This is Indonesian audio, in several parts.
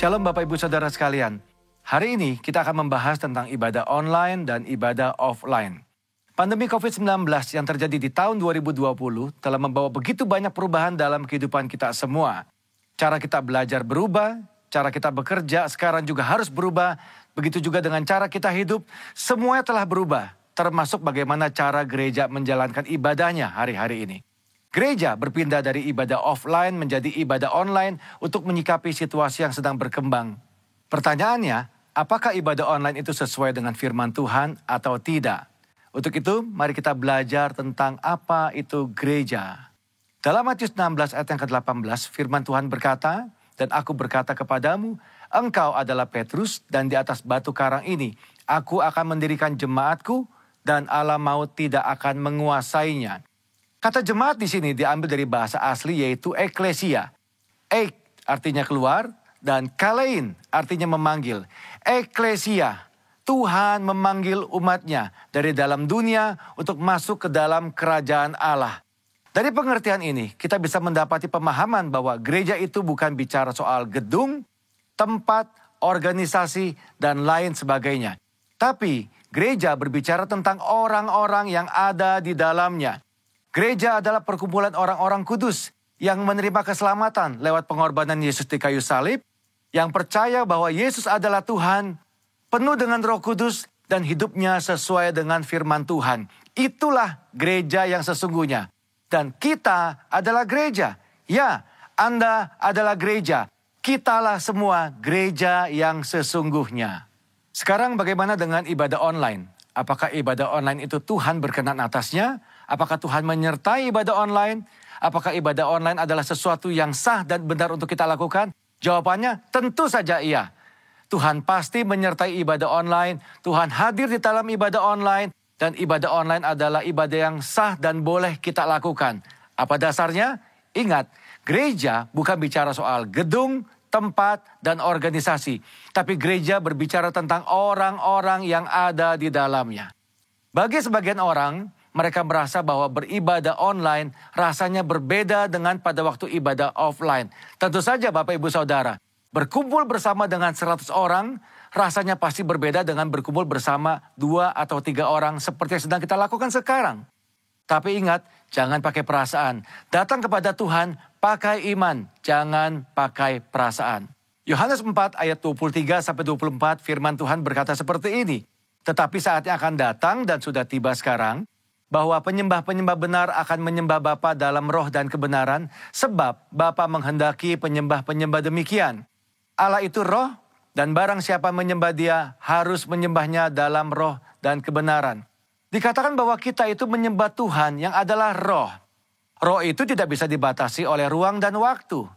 Shalom Bapak Ibu Saudara sekalian. Hari ini kita akan membahas tentang ibadah online dan ibadah offline. Pandemi COVID-19 yang terjadi di tahun 2020 telah membawa begitu banyak perubahan dalam kehidupan kita semua. Cara kita belajar berubah, cara kita bekerja sekarang juga harus berubah. Begitu juga dengan cara kita hidup, semuanya telah berubah. Termasuk bagaimana cara gereja menjalankan ibadahnya hari-hari ini. Gereja berpindah dari ibadah offline menjadi ibadah online untuk menyikapi situasi yang sedang berkembang. Pertanyaannya, apakah ibadah online itu sesuai dengan firman Tuhan atau tidak? Untuk itu, mari kita belajar tentang apa itu gereja. Dalam Matius 16 ayat yang ke-18, firman Tuhan berkata, "Dan aku berkata kepadamu, engkau adalah Petrus, dan di atas batu karang ini, aku akan mendirikan jemaatku, dan alam maut tidak akan menguasainya." Kata jemaat di sini diambil dari bahasa asli yaitu eklesia. Ek artinya keluar dan kalein artinya memanggil. Eklesia, Tuhan memanggil umatnya dari dalam dunia untuk masuk ke dalam kerajaan Allah. Dari pengertian ini kita bisa mendapati pemahaman bahwa gereja itu bukan bicara soal gedung, tempat, organisasi, dan lain sebagainya. Tapi gereja berbicara tentang orang-orang yang ada di dalamnya. Gereja adalah perkumpulan orang-orang kudus yang menerima keselamatan lewat pengorbanan Yesus di kayu salib, yang percaya bahwa Yesus adalah Tuhan, penuh dengan Roh Kudus dan hidupnya sesuai dengan firman Tuhan. Itulah gereja yang sesungguhnya. Dan kita adalah gereja. Ya, Anda adalah gereja. Kitalah semua gereja yang sesungguhnya. Sekarang bagaimana dengan ibadah online? Apakah ibadah online itu Tuhan berkenan atasnya? Apakah Tuhan menyertai ibadah online? Apakah ibadah online adalah sesuatu yang sah dan benar untuk kita lakukan? Jawabannya tentu saja iya. Tuhan pasti menyertai ibadah online. Tuhan hadir di dalam ibadah online. Dan ibadah online adalah ibadah yang sah dan boleh kita lakukan. Apa dasarnya? Ingat, gereja bukan bicara soal gedung, tempat, dan organisasi. Tapi gereja berbicara tentang orang-orang yang ada di dalamnya. Bagi sebagian orang, mereka merasa bahwa beribadah online rasanya berbeda dengan pada waktu ibadah offline. Tentu saja Bapak Ibu Saudara, berkumpul bersama dengan 100 orang rasanya pasti berbeda dengan berkumpul bersama 2 atau 3 orang seperti yang sedang kita lakukan sekarang. Tapi ingat, jangan pakai perasaan. Datang kepada Tuhan, pakai iman, jangan pakai perasaan. Yohanes 4 ayat 23-24 firman Tuhan berkata seperti ini. Tetapi saatnya akan datang dan sudah tiba sekarang, bahwa penyembah-penyembah benar akan menyembah Bapa dalam roh dan kebenaran, sebab Bapa menghendaki penyembah-penyembah demikian. Allah itu roh, dan barang siapa menyembah Dia harus menyembahnya dalam roh dan kebenaran. Dikatakan bahwa kita itu menyembah Tuhan yang adalah roh. Roh itu tidak bisa dibatasi oleh ruang dan waktu.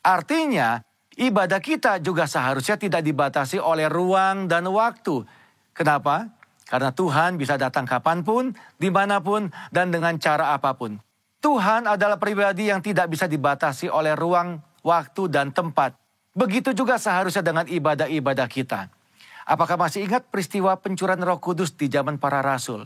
Artinya, ibadah kita juga seharusnya tidak dibatasi oleh ruang dan waktu. Kenapa? Karena Tuhan bisa datang kapanpun, dimanapun, dan dengan cara apapun. Tuhan adalah pribadi yang tidak bisa dibatasi oleh ruang, waktu, dan tempat. Begitu juga seharusnya dengan ibadah-ibadah kita. Apakah masih ingat peristiwa pencurahan Roh Kudus di zaman para rasul?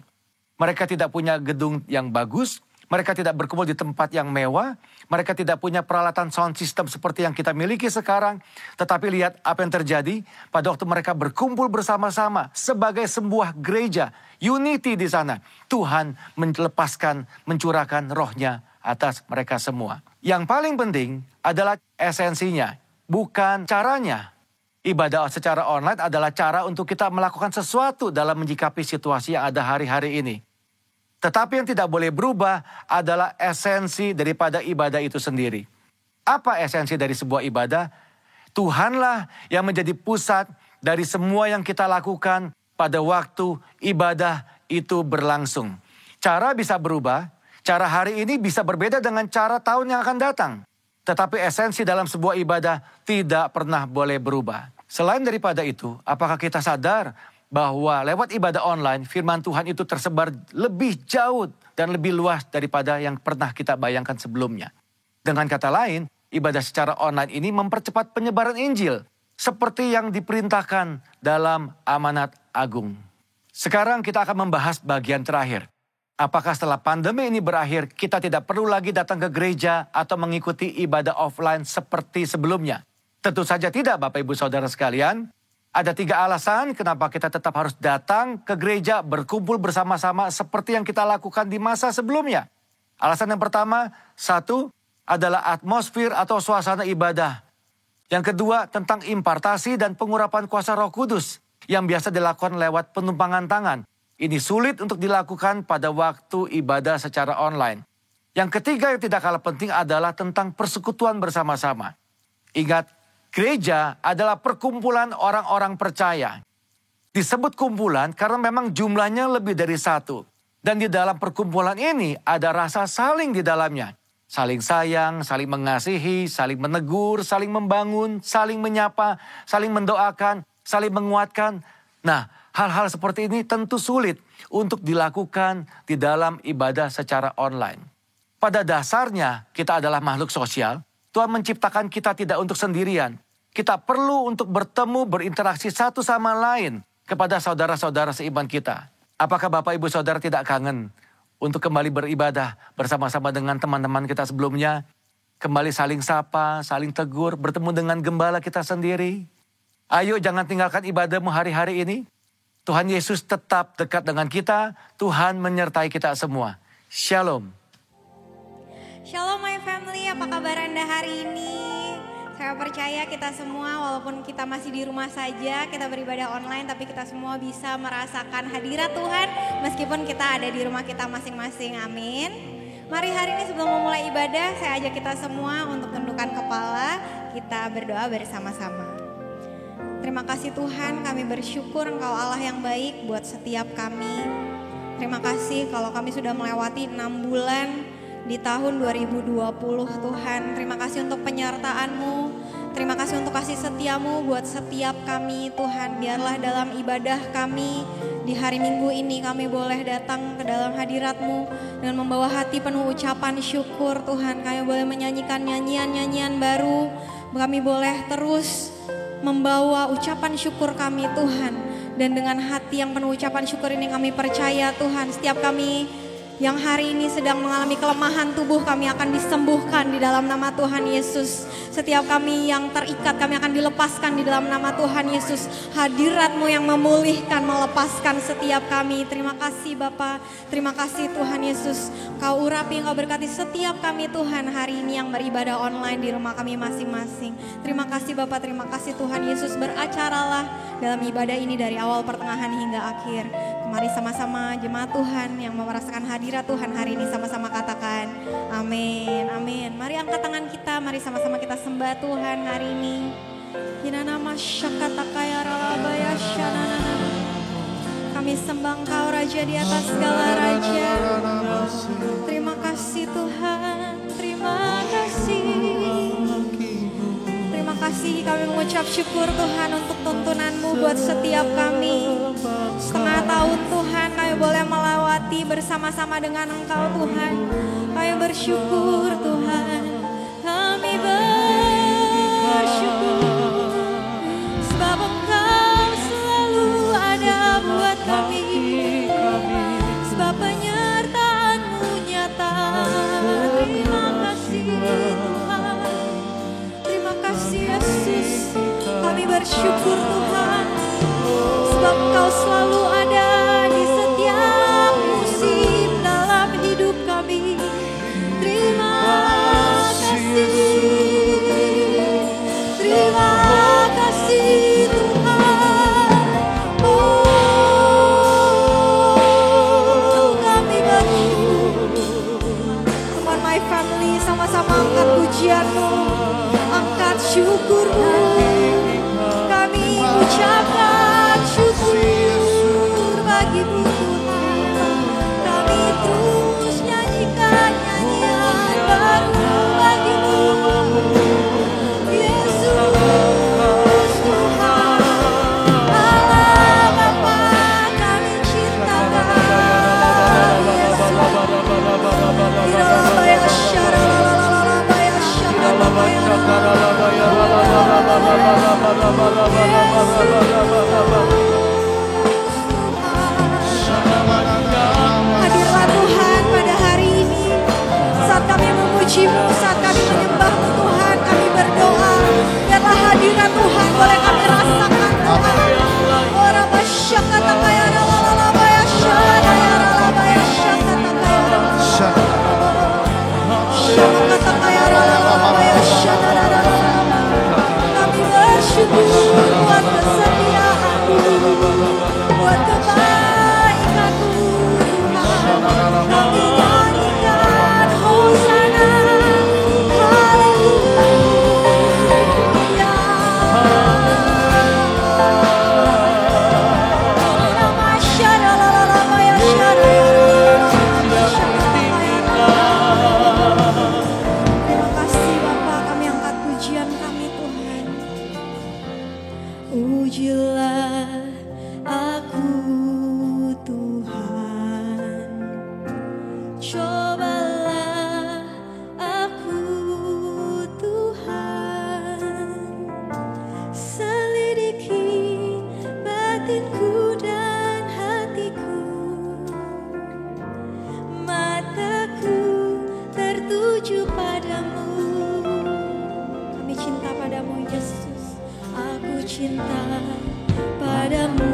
Mereka tidak punya gedung yang bagus, mereka tidak berkumpul di tempat yang mewah, mereka tidak punya peralatan sound system seperti yang kita miliki sekarang. Tetapi lihat apa yang terjadi pada waktu mereka berkumpul bersama-sama sebagai sebuah gereja, unity di sana. Tuhan mencurahkan rohnya atas mereka semua. Yang paling penting adalah esensinya, bukan caranya. Ibadah secara online adalah cara untuk kita melakukan sesuatu dalam menyikapi situasi yang ada hari-hari ini. Tetapi yang tidak boleh berubah adalah esensi daripada ibadah itu sendiri. Apa esensi dari sebuah ibadah? Tuhanlah yang menjadi pusat dari semua yang kita lakukan pada waktu ibadah itu berlangsung. Cara bisa berubah, cara hari ini bisa berbeda dengan cara tahun yang akan datang. Tetapi esensi dalam sebuah ibadah tidak pernah boleh berubah. Selain daripada itu, apakah kita sadar bahwa lewat ibadah online, firman Tuhan itu tersebar lebih jauh dan lebih luas daripada yang pernah kita bayangkan sebelumnya. Dengan kata lain, ibadah secara online ini mempercepat penyebaran Injil, seperti yang diperintahkan dalam amanat agung. Sekarang kita akan membahas bagian terakhir. Apakah setelah pandemi ini berakhir, kita tidak perlu lagi datang ke gereja atau mengikuti ibadah offline seperti sebelumnya? Tentu saja tidak, Bapak Ibu Saudara sekalian. Ada 3 alasan kenapa kita tetap harus datang ke gereja, berkumpul bersama-sama seperti yang kita lakukan di masa sebelumnya. Alasan yang pertama, 1, adalah atmosfer atau suasana ibadah. Yang kedua, tentang impartasi dan pengurapan kuasa Roh Kudus yang biasa dilakukan lewat penumpangan tangan. Ini sulit untuk dilakukan pada waktu ibadah secara online. Yang ketiga yang tidak kalah penting adalah tentang persekutuan bersama-sama. Ingat, gereja adalah perkumpulan orang-orang percaya. Disebut kumpulan karena memang jumlahnya lebih dari 1. Dan di dalam perkumpulan ini ada rasa saling di dalamnya. Saling sayang, saling mengasihi, saling menegur, saling membangun, saling menyapa, saling mendoakan, saling menguatkan. Nah, hal-hal seperti ini tentu sulit untuk dilakukan di dalam ibadah secara online. Pada dasarnya kita adalah makhluk sosial. Tuhan menciptakan kita tidak untuk sendirian. Kita perlu untuk bertemu, berinteraksi satu sama lain kepada saudara-saudara seiman kita. Apakah Bapak Ibu Saudara tidak kangen untuk kembali beribadah bersama-sama dengan teman-teman kita sebelumnya? Kembali saling sapa, saling tegur, bertemu dengan gembala kita sendiri. Ayo jangan tinggalkan ibadahmu hari-hari ini. Tuhan Yesus tetap dekat dengan kita. Tuhan menyertai kita semua. Shalom. Shalom my family, apa kabar Anda hari ini? Saya percaya kita semua walaupun kita masih di rumah saja, kita beribadah online, tapi kita semua bisa merasakan hadirat Tuhan meskipun kita ada di rumah kita masing-masing, amin. Mari hari ini sebelum memulai ibadah, saya ajak kita semua untuk tundukkan kepala, kita berdoa bersama-sama. Terima kasih Tuhan, kami bersyukur Engkau Allah yang baik buat setiap kami. Terima kasih kalau kami sudah melewati 6 bulan di tahun 2020 Tuhan. Terima kasih untuk penyertaan-Mu. Terima kasih untuk kasih setia-Mu buat setiap kami Tuhan. Biarlah dalam ibadah kami di hari Minggu ini kami boleh datang ke dalam hadirat-Mu dengan membawa hati penuh ucapan syukur Tuhan. Kami boleh menyanyikan nyanyian-nyanyian baru. Kami boleh terus membawa ucapan syukur kami Tuhan. Dan dengan hati yang penuh ucapan syukur ini kami percaya Tuhan, setiap kami yang hari ini sedang mengalami kelemahan tubuh kami akan disembuhkan di dalam nama Tuhan Yesus. Setiap kami yang terikat kami akan dilepaskan di dalam nama Tuhan Yesus. Hadirat-Mu yang memulihkan, melepaskan setiap kami. Terima kasih Bapa, terima kasih Tuhan Yesus. Kau urapi, Kau berkati setiap kami Tuhan hari ini yang beribadah online di rumah kami masing-masing. Terima kasih Bapa, terima kasih Tuhan Yesus. Beracaralah dalam ibadah ini dari awal, pertengahan hingga akhir. Mari sama-sama jemaat Tuhan yang merasakan hadirat Tuhan hari ini sama-sama katakan amin, amin. Mari angkat tangan kita, mari sama-sama kita sembah Tuhan hari ini. Hinanama syakatakaya ralabaya shananana. Kami sembah Engkau Raja di atas segala raja. Terima kasih Tuhan, terima kasih. Terima kasih kami mengucap syukur Tuhan untuk tuntunan-Mu buat setiap kami. Setengah tahun Tuhan kami boleh melewati bersama-sama dengan Engkau Tuhan. Kami bersyukur Tuhan. Kami bersyukur sebab Engkau selalu ada buat kami. Sebab penyertaan-Mu nyata. Terima kasih Tuhan. Terima kasih Yesus. Kami bersyukur Tuhan. Sebab Engkau selalu ada di setiap musim dalam hidup kami. Terima kasih. Terima kasih Tuhan. Oh, kami bersyukur. Come on my family, sama-sama angkat pujian-Mu, angkat syukur-Mu. Kami ucapkan syukur bagi-Mu Tuhan. Kami terus nyanyikan nyanyian baru bagi-Mu. Yesus Tuhan, Allah Bapa, kami cintakan Yesus. Iralabaya syaralalabaya syaralalabaya. Hadirlah Tuhan pada hari ini. Saat kami memuji-Mu, saat kami menyembah-Mu Tuhan, kami berdoa. Biarlah Pujilah aku Tuhan, cobalah aku Tuhan, selidiki batinku dan hatiku, mataku tertuju padamu. Kami cinta padamu Yesus, aku cinta padamu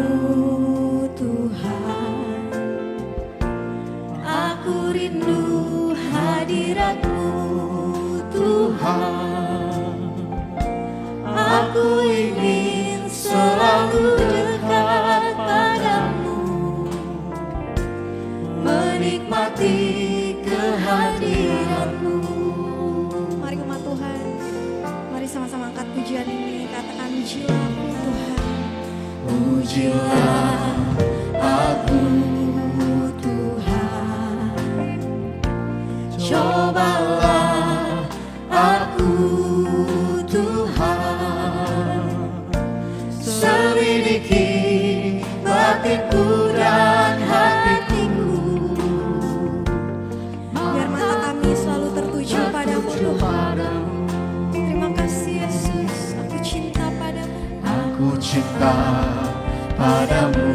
Tuhan, aku rindu hadirat-Mu Tuhan, aku ingin selalu dekat padamu, menikmati kehadiran-Mu. Mari umat Tuhan, mari sama-sama angkat pujian ini, katakan pujilah aku Tuhan. Pujilah aku Tuhan, cobalah aku Tuhan, selidiki batinku dan hatiku, biar mata kami selalu tertuju padamu Tuhan. Terima kasih Yesus, aku cinta padamu. Aku cinta padamu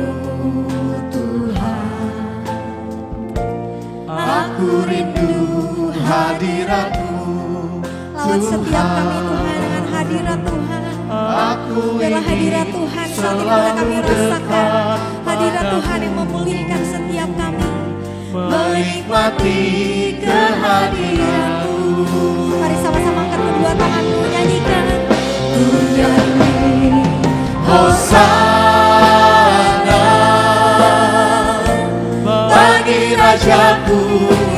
Tuhan, aku rindu hadirat-Mu Tuhan. Lawat setiap kami Tuhan dengan hadirat Tuhan. Biarlah hadirat Tuhan saat ini boleh kami rasakan, hadirat Tuhan yang memulihkan setiap kami, menikmati kehadiran-Mu. Mari sama-sama angkat kedua tanganmu, nyanyikan. Ku nyanyi Hosana bagi Rajaku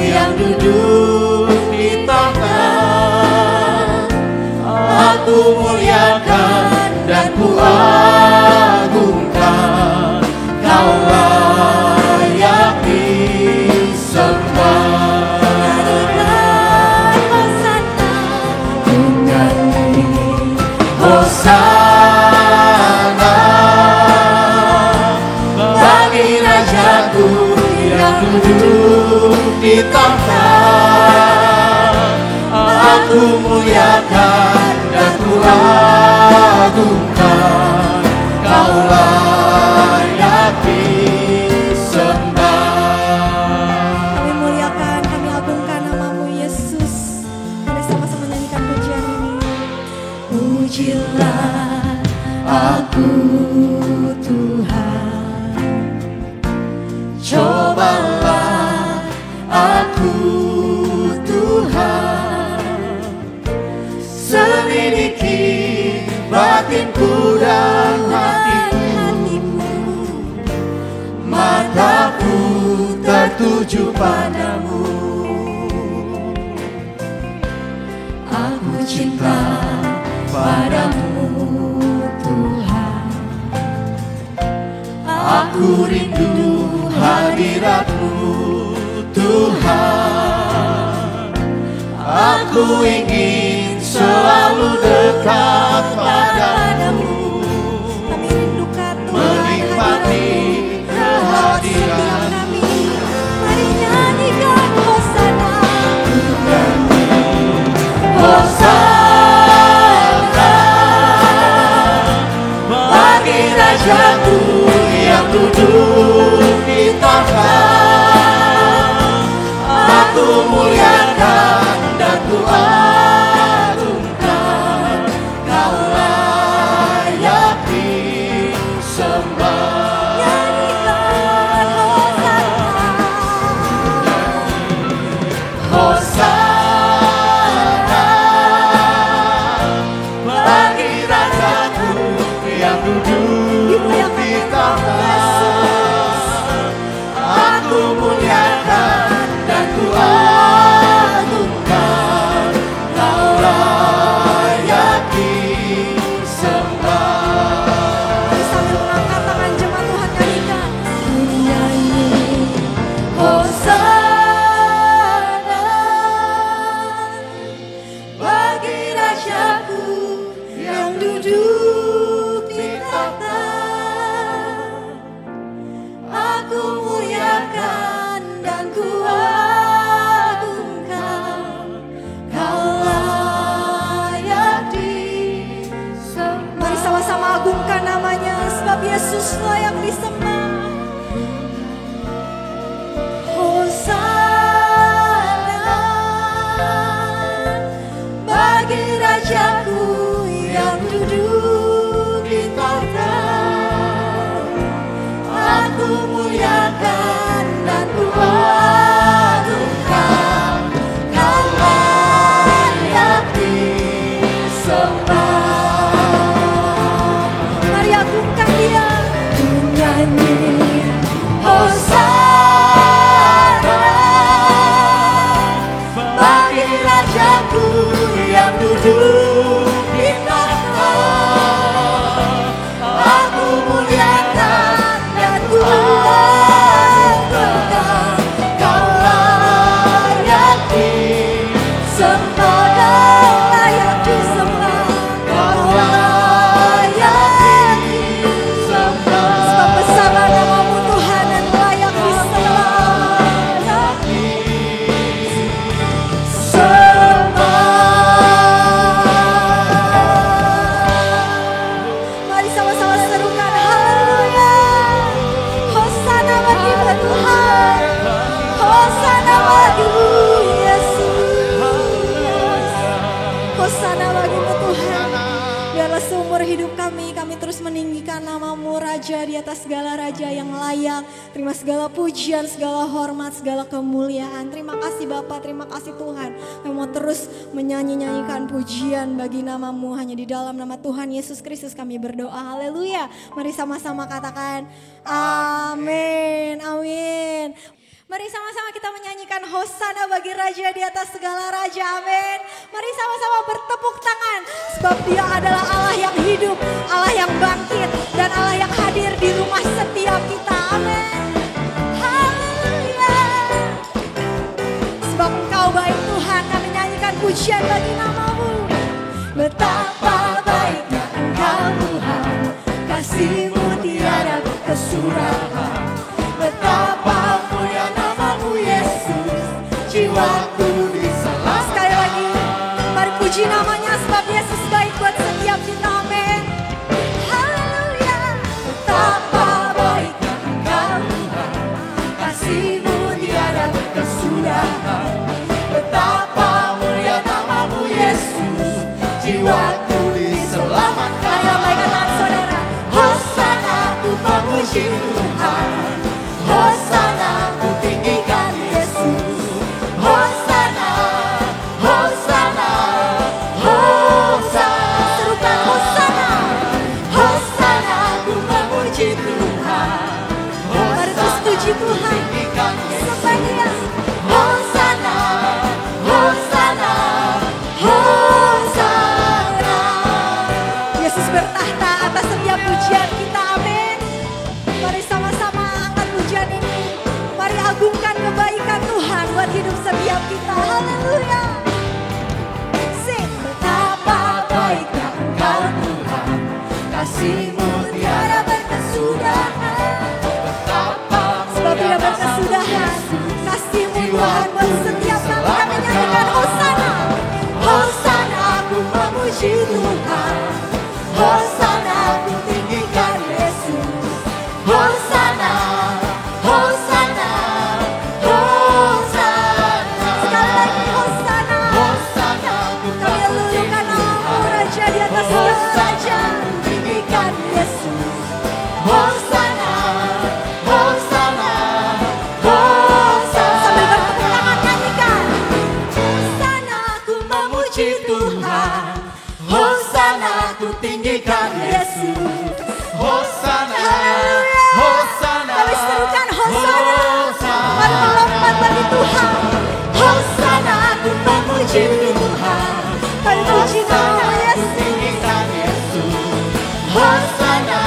yang duduk di tahta. Aku muliakan dan ku agungkan, Kau layak disembah. Nyanyikan Hosana, ku nyanyi Hosana bagi Rajaku yang duduk di tahta. Aku muliakan dan ku agungkan, Kau layak disembah. Kami muliakan, kami agungkan nama-Mu Yesus. Mari sama-sama nyanyikan pujian ini. Pujilah aku Tuhan, cobalah aku Tuhan, selidiki batinku dan hatiku, mataku tertuju padamu. Aku cinta padamu Tuhan, aku rindu hadirat-Mu Tuhan, aku ingin selalu dekat padamu, kami rindukan Tuhan, menikmati kehadiran kami. Mari nyanyikan Hosana, Hosana bagi Rajaku yang duduk di tahta. Aku muliakan dan ku agungkan, Kau layak disembah. Nyanyikan Hosana, Hosana bagi Rajaku yang duduk di tahta. Aku muliakan dan ku agungkan, Kau layak disembah. Sambil mengangkat tangan jemaat Tuhan, nyanyikan. Ku nyanyi Hosana bagi Rajaku yang duduk di tahta. agungkan namanya, sebab Yesus layak disembah. Hosana bagi Rajaku yang duduk di tahta. Aku muliakan dan ku agungkan, Kau layak disembah. Mari agungkan Dia. Ku nyanyi Hosana bagi Rajaku yang duduk di tahta. Aku muliakan dan ku agungkan, Kau layak disembah, layak disembah, Kau layak disembah. Sebab besar namamu Tuhan dan layak disembah. Mari sama-sama serukan haleluya. Hosana bagimu Tuhan, Hosana bagimu Yesus, Hosana bagimu Tuhan. Biarlah seumur hidup kami terus meninggikan namamu Raja di atas segala raja yang layak. Terima segala pujian, segala hormat, segala kemuliaan. Terima kasih Bapa, terima kasih Tuhan. Kami mau terus menyanyikan pujian bagi namamu. Hanya di dalam nama Tuhan Yesus Kristus kami berdoa. Haleluya. Mari sama-sama katakan amin, amin. Mari sama-sama kita menyanyikan Hosana bagi Raja di atas segala raja, amin. Mari sama-sama bertepuk tangan, sebab Dia adalah Allah yang hidup, Allah yang bangkit, dan Allah yang hadir di rumah setiap kita, amin. Haleluya. Sebab Engkau baik Tuhan, kami nyanyikan pujian bagi namamu. Betapa baiknya Engkau Tuhan, kasih-Mu tiada kesudahan. Betapa mulia namamu Yesus, jiwaku diselamatkan. Sekali lagi, mari puji namanya, sebab Yesus baik buat setiap kita, amin. Haleluya. Betapa baiknya Engkau Tuhan, kasih-Mu tiada kesudahan. Betapa mulia namamu Yesus, jiwaku diselamatkan. Ayo baikkan tangan saudara. Hosana, ku memuji Tuhan. Hosana, ku tinggikan Yesus. Hosana, Hosana, Hosana. Serukan Hosana, Hosana, ku memuji Tuhan. Mari terus puji Tuhan, sembah Dia. Hosana, Hosana, Hosana. Yesus bertahta atas setiap pujian kita, amin. Mari sama-sama angkat pujian ini. Mari agungkan kebaikan Tuhan buat hidup setiap kita. Haleluya. Sing. Betapa baiknya Engkau Tuhan, kasih-Mu tiada berkesudahan. Sebab tidak berkesudahan kasih-Mu Tuhan buat setiap kami. Kami nyanyikan Hosana. Hosana, ku memuji Tuhan. Hosana, ku tinggikan Yesus. Hosana, Hosana, Hosana. Sekali lagi Hosana, Hosana. Kami lulukan namamu Raja di atas segala raja. Tinggikan Yesus. Hosana, Hosana, Hosana. Sambil bertepuk tangan nyanyikan. Hosana, ku memuji Tuhan. Hosana, ku tinggikan Yesus. Hosana, Haleluya. Hosana, Kami serukan Hosana. Hosana. Mari melompat bagi Tuhan. Hosana, ku memuji Tuhan. Kami puji nama Yesus. Tinggikan Yesus. Hosana,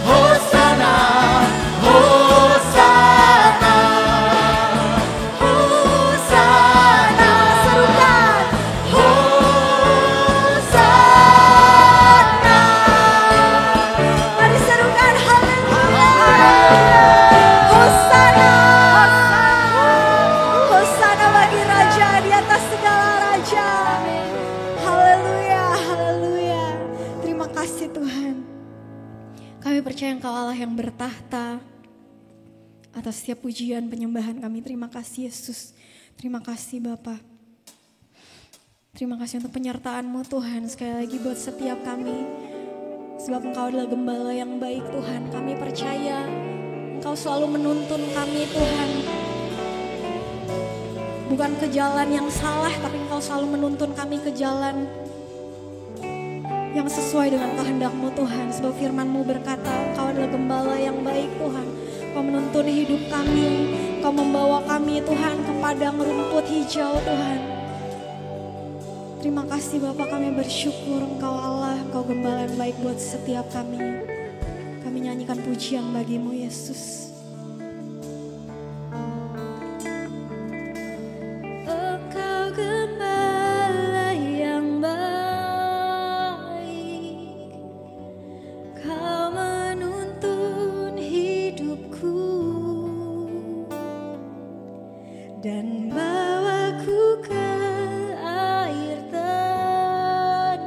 Hosana, Hosana. Hosana. Serukan Hosana. Kami percaya Engkau Allah yang bertahta atas setiap pujian penyembahan kami. Terima kasih Yesus. Terima kasih Bapa. Terima kasih untuk penyertaan-Mu Tuhan. Sekali lagi buat setiap kami. Sebab Engkau adalah gembala yang baik Tuhan. Kami percaya Engkau selalu menuntun kami Tuhan. Bukan ke jalan yang salah, tapi Engkau selalu menuntun kami ke jalan yang sesuai dengan kehendak-Mu Tuhan. Sebab firman-Mu berkata, Engkau adalah gembala yang baik Tuhan. Engkau menuntun hidup kami, Engkau membawa kami Tuhan ke padang rumput hijau Tuhan. Terima kasih Bapa, kami bersyukur Engkau Allah, Engkau gembala yang baik buat setiap kami. Kami nyanyikan pujian bagi-Mu Yesus. Dan bawaku ke air tenang,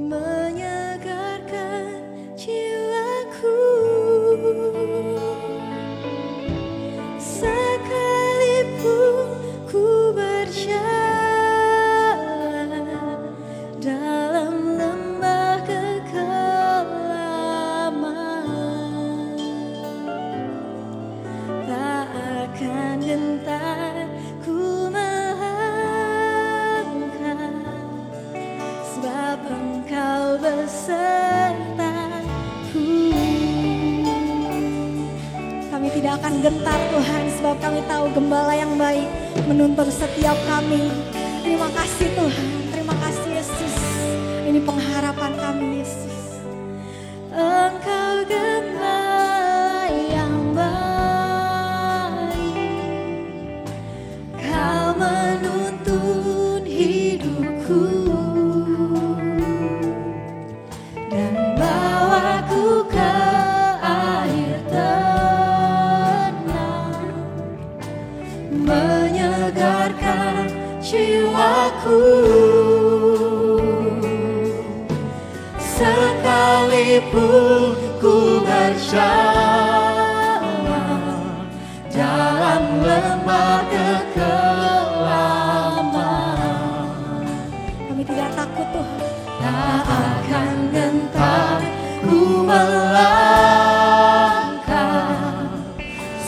menyegarkan jiwaku. Sekalipun ku berjalan dalam lembah kekelaman, tak akan gentar ku melangkah, sebab Engkau besertaku. Kami tidak akan gentar Tuhan, sebab kami tahu gembala yang baik menuntun setiap kami. Terima kasih Tuhan, terima kasih Yesus. Ini pengharapan kami Yesus. Engkau gembala yang baik, Kau menuntun hidupku dan bawaku ke air tenang, menyegarkan jiwaku. Sekalipun ku berjalan dalam lembah kekelaman, Kami tidak takut Tuhan. tak akan gentar ku melangkah,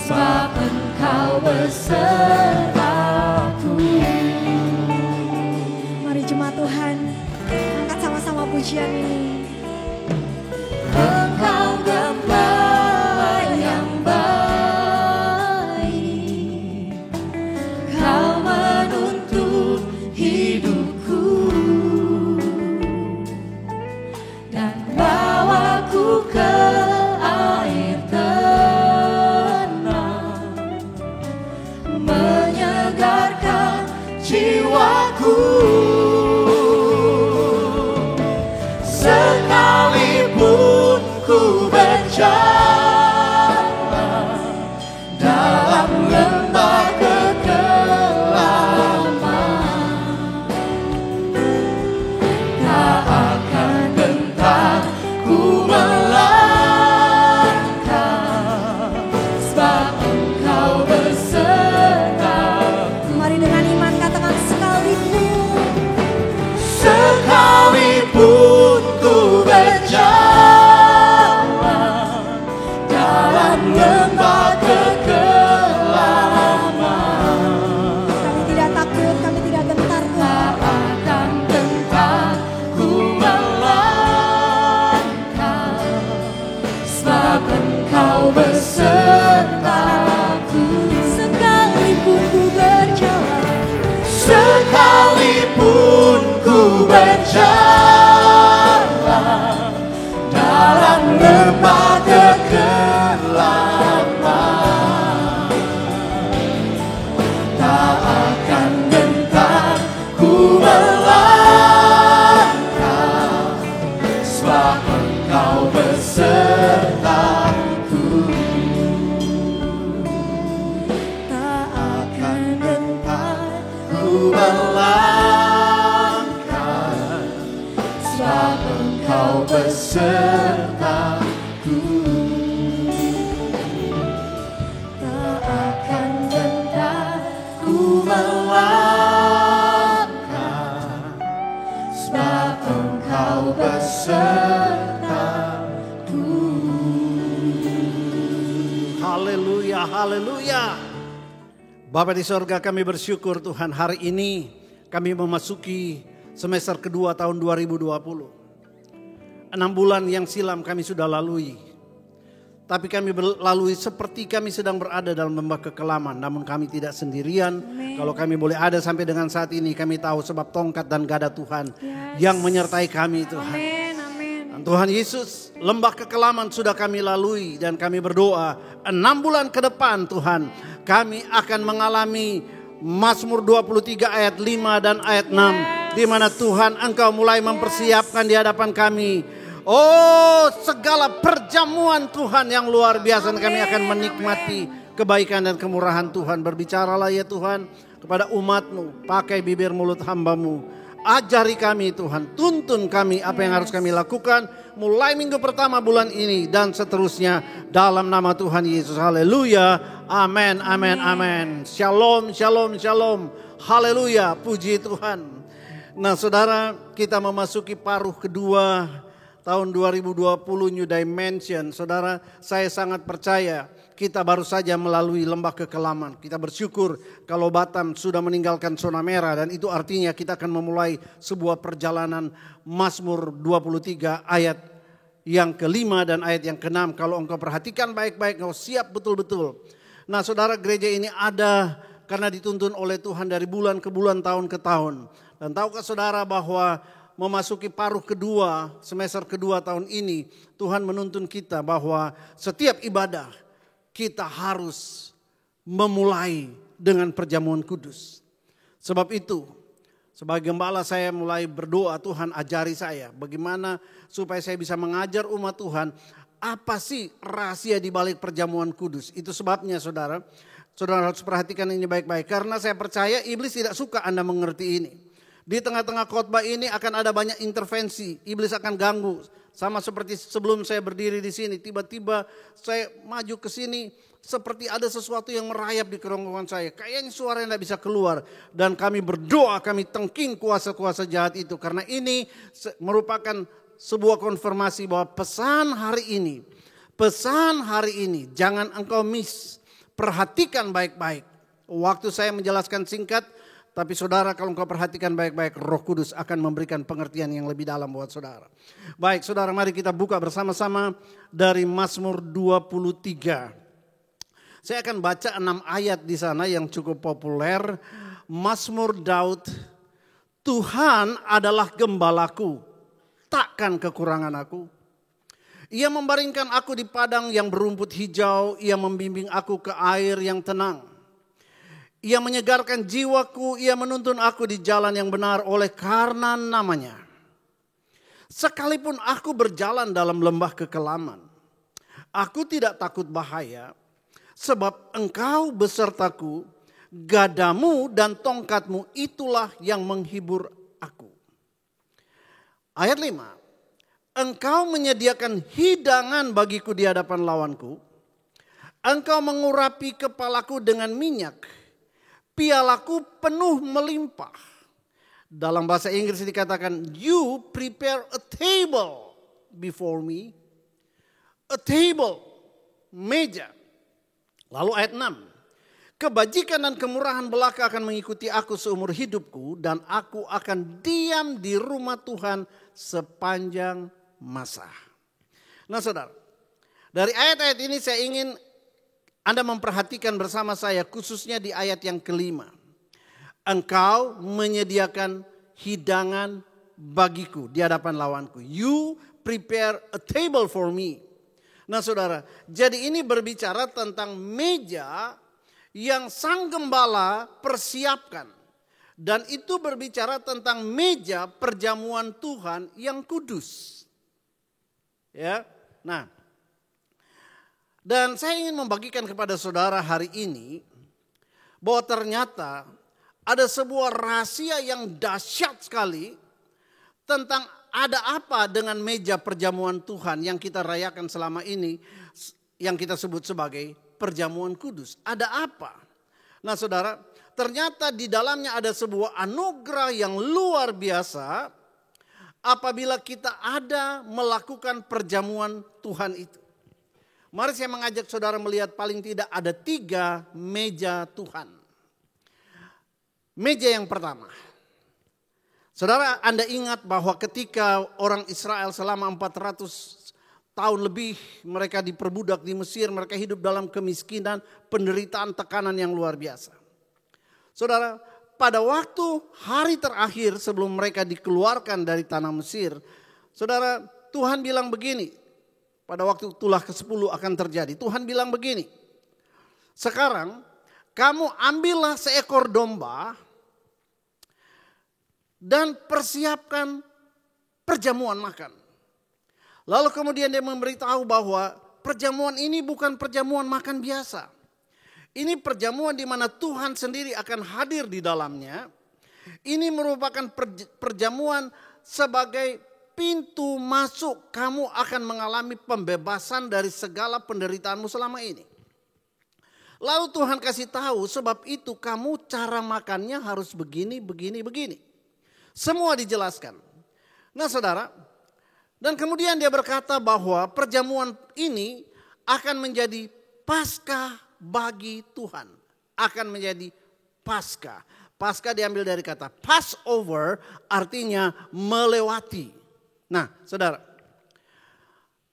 sebab Engkau besertaku. Mari jemaat Tuhan, angkat sama-sama pujian ini. Engkau gembala yang baik, Kau menuntun hidupku dan bawaku ke air tenang, menyegarkan jiwaku. Sekalipun ku berjalan dalam lembah kekelaman, tak akan gentar ku melangkah, sebab Engkau besertaku. Mari dengan iman katakan sekalipun. Sekalipun ku berjalan dalam lembah kekelaman, Kami tidak takut, kami tidak gentar Tuhan. tak akan gentar ku melangkah, sebab Engkau besertaku. Sekalipun ku berjalan, sekalipun ku berjalan dalam lembah kekelaman, tak akan gentar ku melangkah, sebab Engkau besertaku. Tak akan gentar ku melangkah, sebab Engkau Engkau besertaku. Tak akan gentar ku melangkah, sebab Engkau besertaku. Haleluya, haleluya. Bapa di sorga, kami bersyukur Tuhan, hari ini kami memasuki semester kedua tahun 2020. 6 bulan yang silam kami sudah lalui. Tapi kami lalui seperti kami sedang berada dalam lembah kekelaman. Namun kami tidak sendirian. Amen. Kalau kami boleh ada sampai dengan saat ini, kami tahu sebab tongkat dan gada Tuhan Yes. yang menyertai kami Tuhan. Amin, amin. Dan Tuhan Yesus, lembah kekelaman sudah kami lalui. Dan kami berdoa 6 bulan ke depan Tuhan, kami akan mengalami Mazmur 23 ayat 5 dan ayat 6. Di mana Tuhan Engkau mulai mempersiapkan di hadapan kami. Oh, segala perjamuan Tuhan yang luar biasa. Dan kami akan menikmati kebaikan dan kemurahan Tuhan. Berbicaralah ya Tuhan kepada umat-Mu. Pakai bibir mulut hamba-Mu. Ajari kami Tuhan. Tuntun kami apa yang harus kami lakukan. Mulai minggu pertama bulan ini dan seterusnya. Dalam nama Tuhan Yesus. Haleluya. Amin, amin, amin. Shalom, shalom, shalom. Haleluya. Puji Tuhan. Nah saudara, kita memasuki paruh kedua tahun 2020 New Dimension. Saudara, saya sangat percaya kita baru saja melalui lembah kekelaman. Kita bersyukur kalau Batam sudah meninggalkan zona merah. Dan itu artinya kita akan memulai sebuah perjalanan Mazmur 23 ayat yang kelima dan ayat yang keenam. Kalau engkau perhatikan baik-baik, engkau siap betul-betul. Nah saudara, gereja ini ada karena dituntun oleh Tuhan dari bulan ke bulan, tahun ke tahun. Dan tahukah saudara bahwa memasuki paruh kedua, semester kedua tahun ini, Tuhan menuntun kita bahwa setiap ibadah kita harus memulai dengan perjamuan kudus. Sebab itu, sebagai gembala saya mulai berdoa, Tuhan ajari saya bagaimana supaya saya bisa mengajar umat Tuhan. Apa sih rahasia di balik perjamuan kudus? Itu sebabnya saudara harus perhatikan ini baik-baik. Karena saya percaya iblis tidak suka Anda mengerti ini. Di tengah-tengah khotbah ini akan ada banyak intervensi. Iblis akan ganggu. Sama seperti sebelum saya berdiri di sini. Tiba-tiba saya maju ke sini. Seperti ada sesuatu yang merayap di kerongkongan saya. Kayaknya suara yang tidak bisa keluar. Dan kami berdoa, kami tengking kuasa-kuasa jahat itu. Karena ini merupakan sebuah konfirmasi bahwa pesan hari ini. Jangan engkau miss. Perhatikan baik-baik. Waktu saya menjelaskan singkat. Tapi saudara, kalau engkau perhatikan baik-baik, Roh Kudus akan memberikan pengertian yang lebih dalam buat saudara. Baik saudara, mari kita buka bersama-sama dari Mazmur 23. Saya akan baca 6 ayat di sana yang cukup populer. Mazmur Daud, Tuhan adalah gembalaku, takkan kekurangan aku. Ia membaringkan aku di padang yang berumput hijau, ia membimbing aku ke air yang tenang. Ia menyegarkan jiwaku, ia menuntun aku di jalan yang benar oleh karena namanya. Sekalipun aku berjalan dalam lembah kekelaman, aku tidak takut bahaya, sebab engkau besertaku, gadamu dan tongkatmu itulah yang menghibur aku. Ayat 5, engkau menyediakan hidangan bagiku di hadapan lawanku, engkau mengurapi kepalaku dengan minyak, pialaku penuh melimpah. Dalam bahasa Inggris dikatakan, you prepare a table before me. A table, meja. Lalu ayat 6. Kebajikan dan kemurahan belaka akan mengikuti aku seumur hidupku. Dan aku akan diam di rumah Tuhan sepanjang masa. Nah saudara, dari ayat-ayat ini saya ingin Anda memperhatikan bersama saya khususnya di ayat yang kelima. Engkau menyediakan hidangan bagiku di hadapan lawanku. You prepare a table for me. Nah saudara, jadi ini berbicara tentang meja yang sang gembala persiapkan. Dan itu berbicara tentang meja perjamuan Tuhan yang kudus. Ya, nah. Dan saya ingin membagikan kepada saudara hari ini bahwa ternyata ada sebuah rahasia yang dahsyat sekali tentang ada apa dengan meja perjamuan Tuhan yang kita rayakan selama ini, yang kita sebut sebagai perjamuan kudus? Ada apa? Nah saudara, ternyata di dalamnya ada sebuah anugerah yang luar biasa apabila kita ada melakukan perjamuan Tuhan itu. Mari saya mengajak saudara melihat paling tidak ada 3 meja Tuhan. Meja yang pertama. Saudara, Anda ingat bahwa ketika orang Israel selama 400 tahun lebih mereka diperbudak di Mesir, mereka hidup dalam kemiskinan, penderitaan, tekanan yang luar biasa. Saudara, pada waktu hari terakhir sebelum mereka dikeluarkan dari tanah Mesir, saudara, Tuhan bilang begini, pada waktu tulah ke-10 akan terjadi. Tuhan bilang begini, sekarang kamu ambillah seekor domba dan persiapkan perjamuan makan. Lalu kemudian dia memberitahu bahwa perjamuan ini bukan perjamuan makan biasa. Ini perjamuan di mana Tuhan sendiri akan hadir di dalamnya. Ini merupakan perjamuan sebagai pintu masuk kamu akan mengalami pembebasan dari segala penderitaanmu selama ini. Lalu Tuhan kasih tahu sebab itu kamu cara makannya harus begini, begini, begini. Semua dijelaskan. Nah saudara, dan kemudian dia berkata bahwa perjamuan ini akan menjadi Paskah bagi Tuhan. Akan menjadi Paskah. Paskah diambil dari kata Passover, artinya melewati. Nah saudara,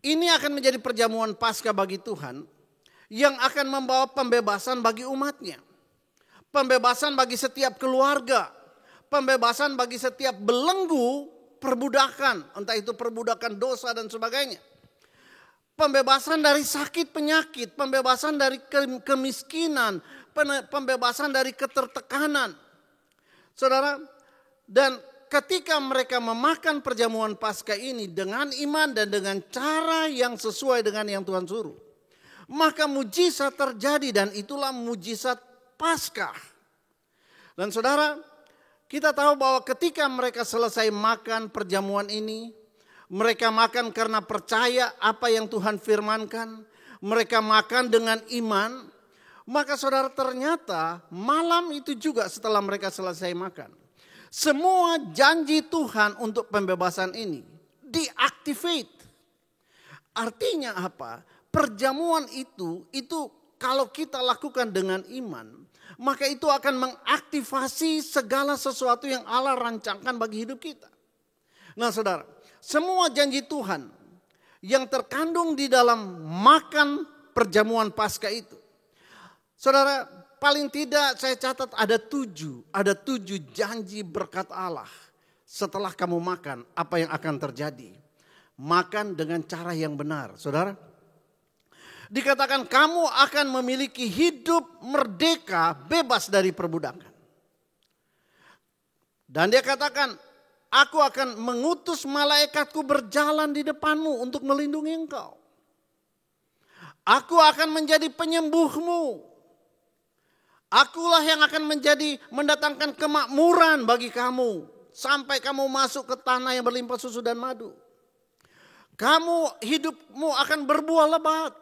ini akan menjadi perjamuan Paskah bagi Tuhan yang akan membawa pembebasan bagi umatnya. Pembebasan bagi setiap keluarga. Pembebasan bagi setiap belenggu perbudakan, entah itu perbudakan dosa dan sebagainya. Pembebasan dari sakit penyakit, pembebasan dari kemiskinan, pembebasan dari ketertekanan. Saudara, dan ketika mereka memakan perjamuan Paskah ini dengan iman dan dengan cara yang sesuai dengan yang Tuhan suruh, maka mujizat terjadi dan itulah mujizat Paskah. Dan saudara, kita tahu bahwa ketika mereka selesai makan perjamuan ini, mereka makan karena percaya apa yang Tuhan firmankan, mereka makan dengan iman, maka saudara ternyata malam itu juga setelah mereka selesai makan, semua janji Tuhan untuk pembebasan ini diactivate. Artinya apa? Perjamuan itu kalau kita lakukan dengan iman, maka itu akan mengaktifasi segala sesuatu yang Allah rancangkan bagi hidup kita. Nah saudara, semua janji Tuhan yang terkandung di dalam makan perjamuan Paskah itu. Saudara, paling tidak saya catat ada 7 janji berkat Allah. Setelah kamu makan, apa yang akan terjadi? Makan dengan cara yang benar, saudara. Dikatakan kamu akan memiliki hidup merdeka bebas dari perbudakan. Dan dia katakan, aku akan mengutus malaikatku berjalan di depanmu untuk melindungi engkau. Aku akan menjadi penyembuhmu. Akulah yang akan mendatangkan kemakmuran bagi kamu. Sampai kamu masuk ke tanah yang berlimpah susu dan madu. Hidupmu akan berbuah lebat.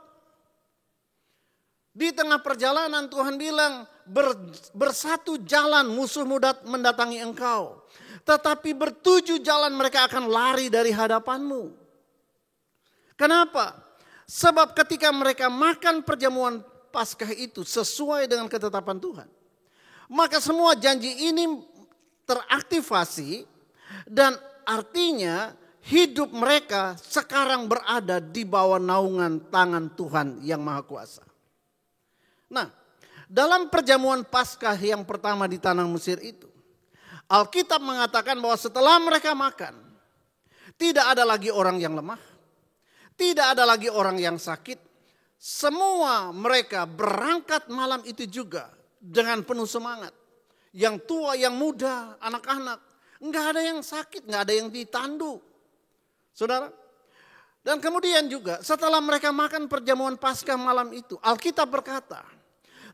Di tengah perjalanan Tuhan bilang bersatu jalan musuhmu mendatangi engkau. Tetapi 7 jalan mereka akan lari dari hadapanmu. Kenapa? Sebab ketika mereka makan perjamuan Paskah itu sesuai dengan ketetapan Tuhan. Maka semua janji ini teraktivasi dan artinya hidup mereka sekarang berada di bawah naungan tangan Tuhan yang Maha Kuasa. Nah, dalam perjamuan Paskah yang pertama di tanah Mesir itu, Alkitab mengatakan bahwa setelah mereka makan, tidak ada lagi orang yang lemah, tidak ada lagi orang yang sakit. Semua mereka berangkat malam itu juga dengan penuh semangat. Yang tua, yang muda, anak-anak, enggak ada yang sakit, enggak ada yang ditandu. Saudara, dan kemudian juga setelah mereka makan perjamuan Paskah malam itu, Alkitab berkata,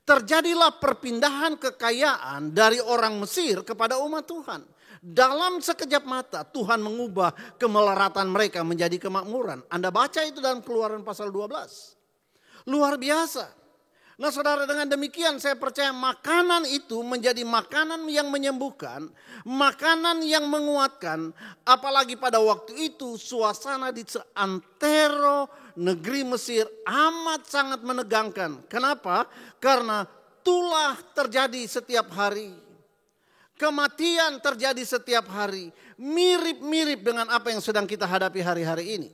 terjadilah perpindahan kekayaan dari orang Mesir kepada umat Tuhan. Dalam sekejap mata Tuhan mengubah kemelaratan mereka menjadi kemakmuran. Anda baca itu dalam Keluaran pasal 12. Luar biasa. Nah saudara, dengan demikian saya percaya makanan itu menjadi makanan yang menyembuhkan, makanan yang menguatkan. Apalagi pada waktu itu suasana di seantero negeri Mesir amat sangat menegangkan. Kenapa? Karena tulah terjadi setiap hari. Kematian terjadi setiap hari. Mirip-mirip dengan apa yang sedang kita hadapi hari-hari ini.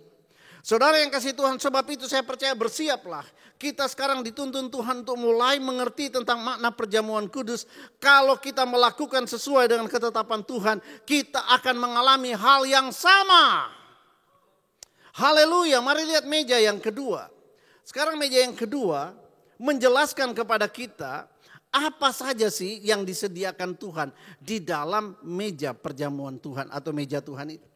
Saudara yang kasih Tuhan, sebab itu saya percaya bersiaplah. Kita sekarang dituntun Tuhan untuk mulai mengerti tentang makna perjamuan kudus. Kalau kita melakukan sesuai dengan ketetapan Tuhan, kita akan mengalami hal yang sama. Haleluya, mari lihat meja yang kedua. Sekarang meja yang kedua menjelaskan kepada kita apa saja sih yang disediakan Tuhan di dalam meja perjamuan Tuhan atau meja Tuhan itu.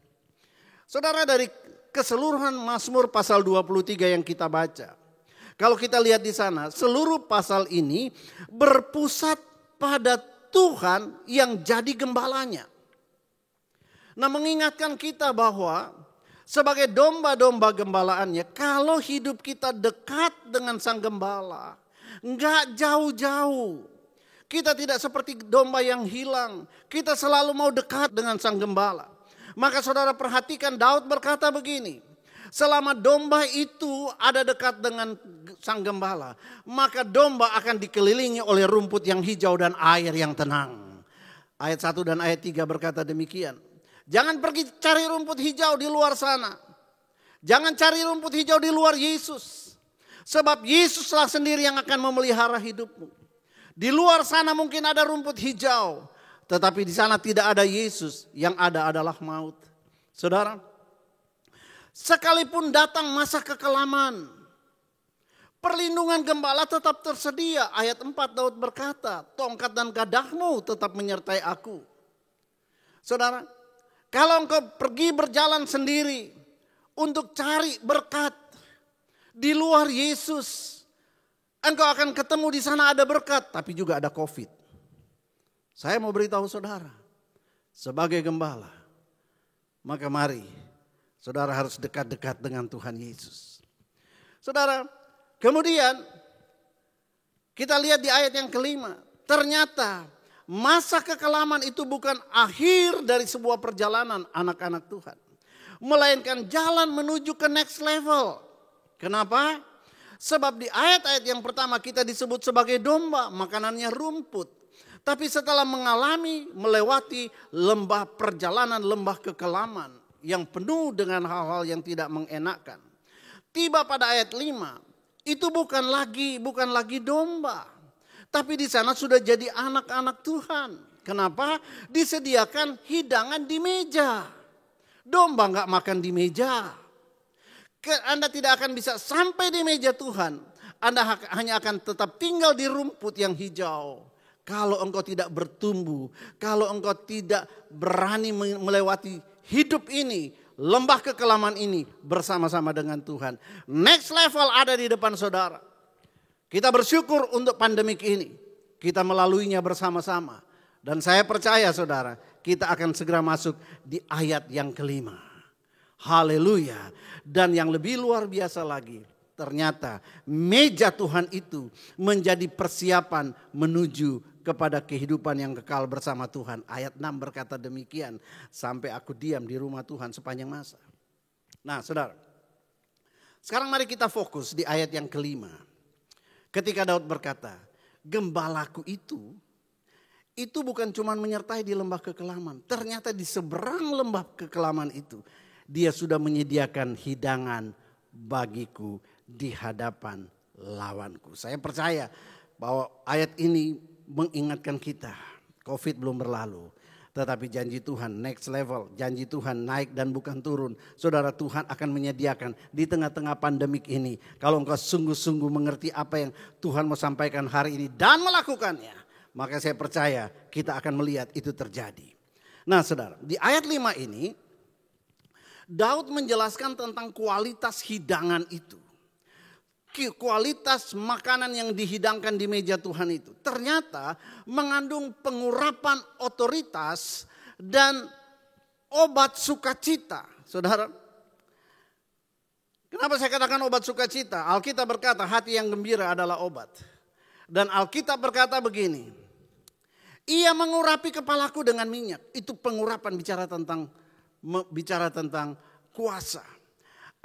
Saudara, dari keseluruhan Mazmur pasal 23 yang kita baca. Kalau kita lihat di sana, seluruh pasal ini berpusat pada Tuhan yang jadi gembalanya. Nah, mengingatkan kita bahwa sebagai domba-domba gembalaannya, kalau hidup kita dekat dengan sang gembala, enggak jauh-jauh. Kita tidak seperti domba yang hilang. Kita selalu mau dekat dengan sang gembala. Maka saudara perhatikan, Daud berkata begini, selama domba itu ada dekat dengan sang gembala, maka domba akan dikelilingi oleh rumput yang hijau dan air yang tenang. Ayat 1 dan ayat 3 berkata demikian. Jangan pergi cari rumput hijau di luar sana. Jangan cari rumput hijau di luar Yesus. Sebab Yesuslah sendiri yang akan memelihara hidupmu. Di luar sana mungkin ada rumput hijau, tetapi di sana tidak ada Yesus, yang ada adalah maut. Saudara, sekalipun datang masa kekelaman, perlindungan gembala tetap tersedia. Ayat 4 Daud berkata, tongkat dan gadahmu tetap menyertai aku. Saudara, kalau engkau pergi berjalan sendiri untuk cari berkat di luar Yesus, engkau akan ketemu di sana ada berkat, tapi juga ada COVID. Saya mau beritahu saudara, sebagai gembala, maka mari saudara harus dekat-dekat dengan Tuhan Yesus. Saudara, kemudian kita lihat di ayat yang kelima, ternyata masa kekelaman itu bukan akhir dari sebuah perjalanan anak-anak Tuhan, melainkan jalan menuju ke next level. Kenapa? Sebab di ayat-ayat yang pertama kita disebut sebagai domba, makanannya rumput. Tapi setelah melewati perjalanan lembah kekelaman yang penuh dengan hal-hal yang tidak mengenakkan. Tiba pada ayat 5, itu bukan lagi domba. Tapi di sana sudah jadi anak-anak Tuhan. Kenapa? Disediakan hidangan di meja. Domba enggak makan di meja. Anda tidak akan bisa sampai di meja Tuhan. Anda hanya akan tetap tinggal di rumput yang hijau. Kalau engkau tidak bertumbuh, kalau engkau tidak berani melewati hidup ini, lembah kekelaman ini bersama-sama dengan Tuhan. Next level ada di depan saudara. Kita bersyukur untuk pandemik ini. Kita melaluinya bersama-sama. Dan saya percaya saudara, kita akan segera masuk di ayat yang kelima. Haleluya. Dan yang lebih luar biasa lagi, ternyata meja Tuhan itu menjadi persiapan menuju kepada kehidupan yang kekal bersama Tuhan. Ayat 6 berkata demikian, sampai aku diam di rumah Tuhan sepanjang masa. Nah saudara, sekarang mari kita fokus di ayat yang kelima. Ketika Daud berkata, gembalaku itu bukan cuma menyertai di lembah kekelaman. Ternyata di seberang lembah kekelaman itu, dia sudah menyediakan hidangan bagiku di hadapan lawanku. Saya percaya bahwa ayat ini mengingatkan kita, COVID belum berlalu. Tetapi janji Tuhan next level, janji Tuhan naik dan bukan turun. Saudara, Tuhan akan menyediakan di tengah-tengah pandemik ini. Kalau engkau sungguh-sungguh mengerti apa yang Tuhan mau sampaikan hari ini dan melakukannya, maka saya percaya kita akan melihat itu terjadi. Nah saudara, di ayat 5 ini Daud menjelaskan tentang kualitas hidangan itu. Kualitas makanan yang dihidangkan di meja Tuhan itu ternyata mengandung pengurapan otoritas dan obat sukacita. Saudara, kenapa saya katakan obat sukacita? Alkitab berkata hati yang gembira adalah obat. Dan Alkitab berkata begini, ia mengurapi kepalaku dengan minyak. Itu pengurapan, bicara tentang kuasa.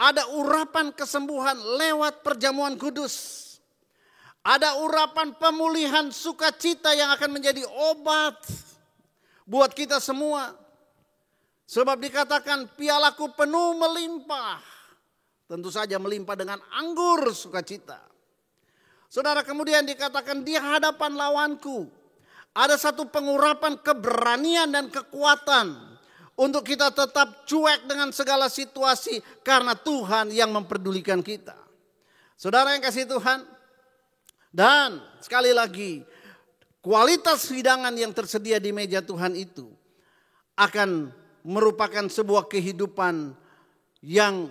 Ada urapan kesembuhan lewat perjamuan kudus. Ada urapan pemulihan sukacita yang akan menjadi obat buat kita semua. Sebab dikatakan pialaku penuh melimpah. Tentu saja melimpah dengan anggur sukacita. Saudara, kemudian dikatakan di hadapan lawanku ada satu pengurapan keberanian dan kekuatan untuk kita tetap cuek dengan segala situasi karena Tuhan yang memperdulikan kita. Saudara yang kasih Tuhan, dan sekali lagi kualitas hidangan yang tersedia di meja Tuhan itu akan merupakan sebuah kehidupan yang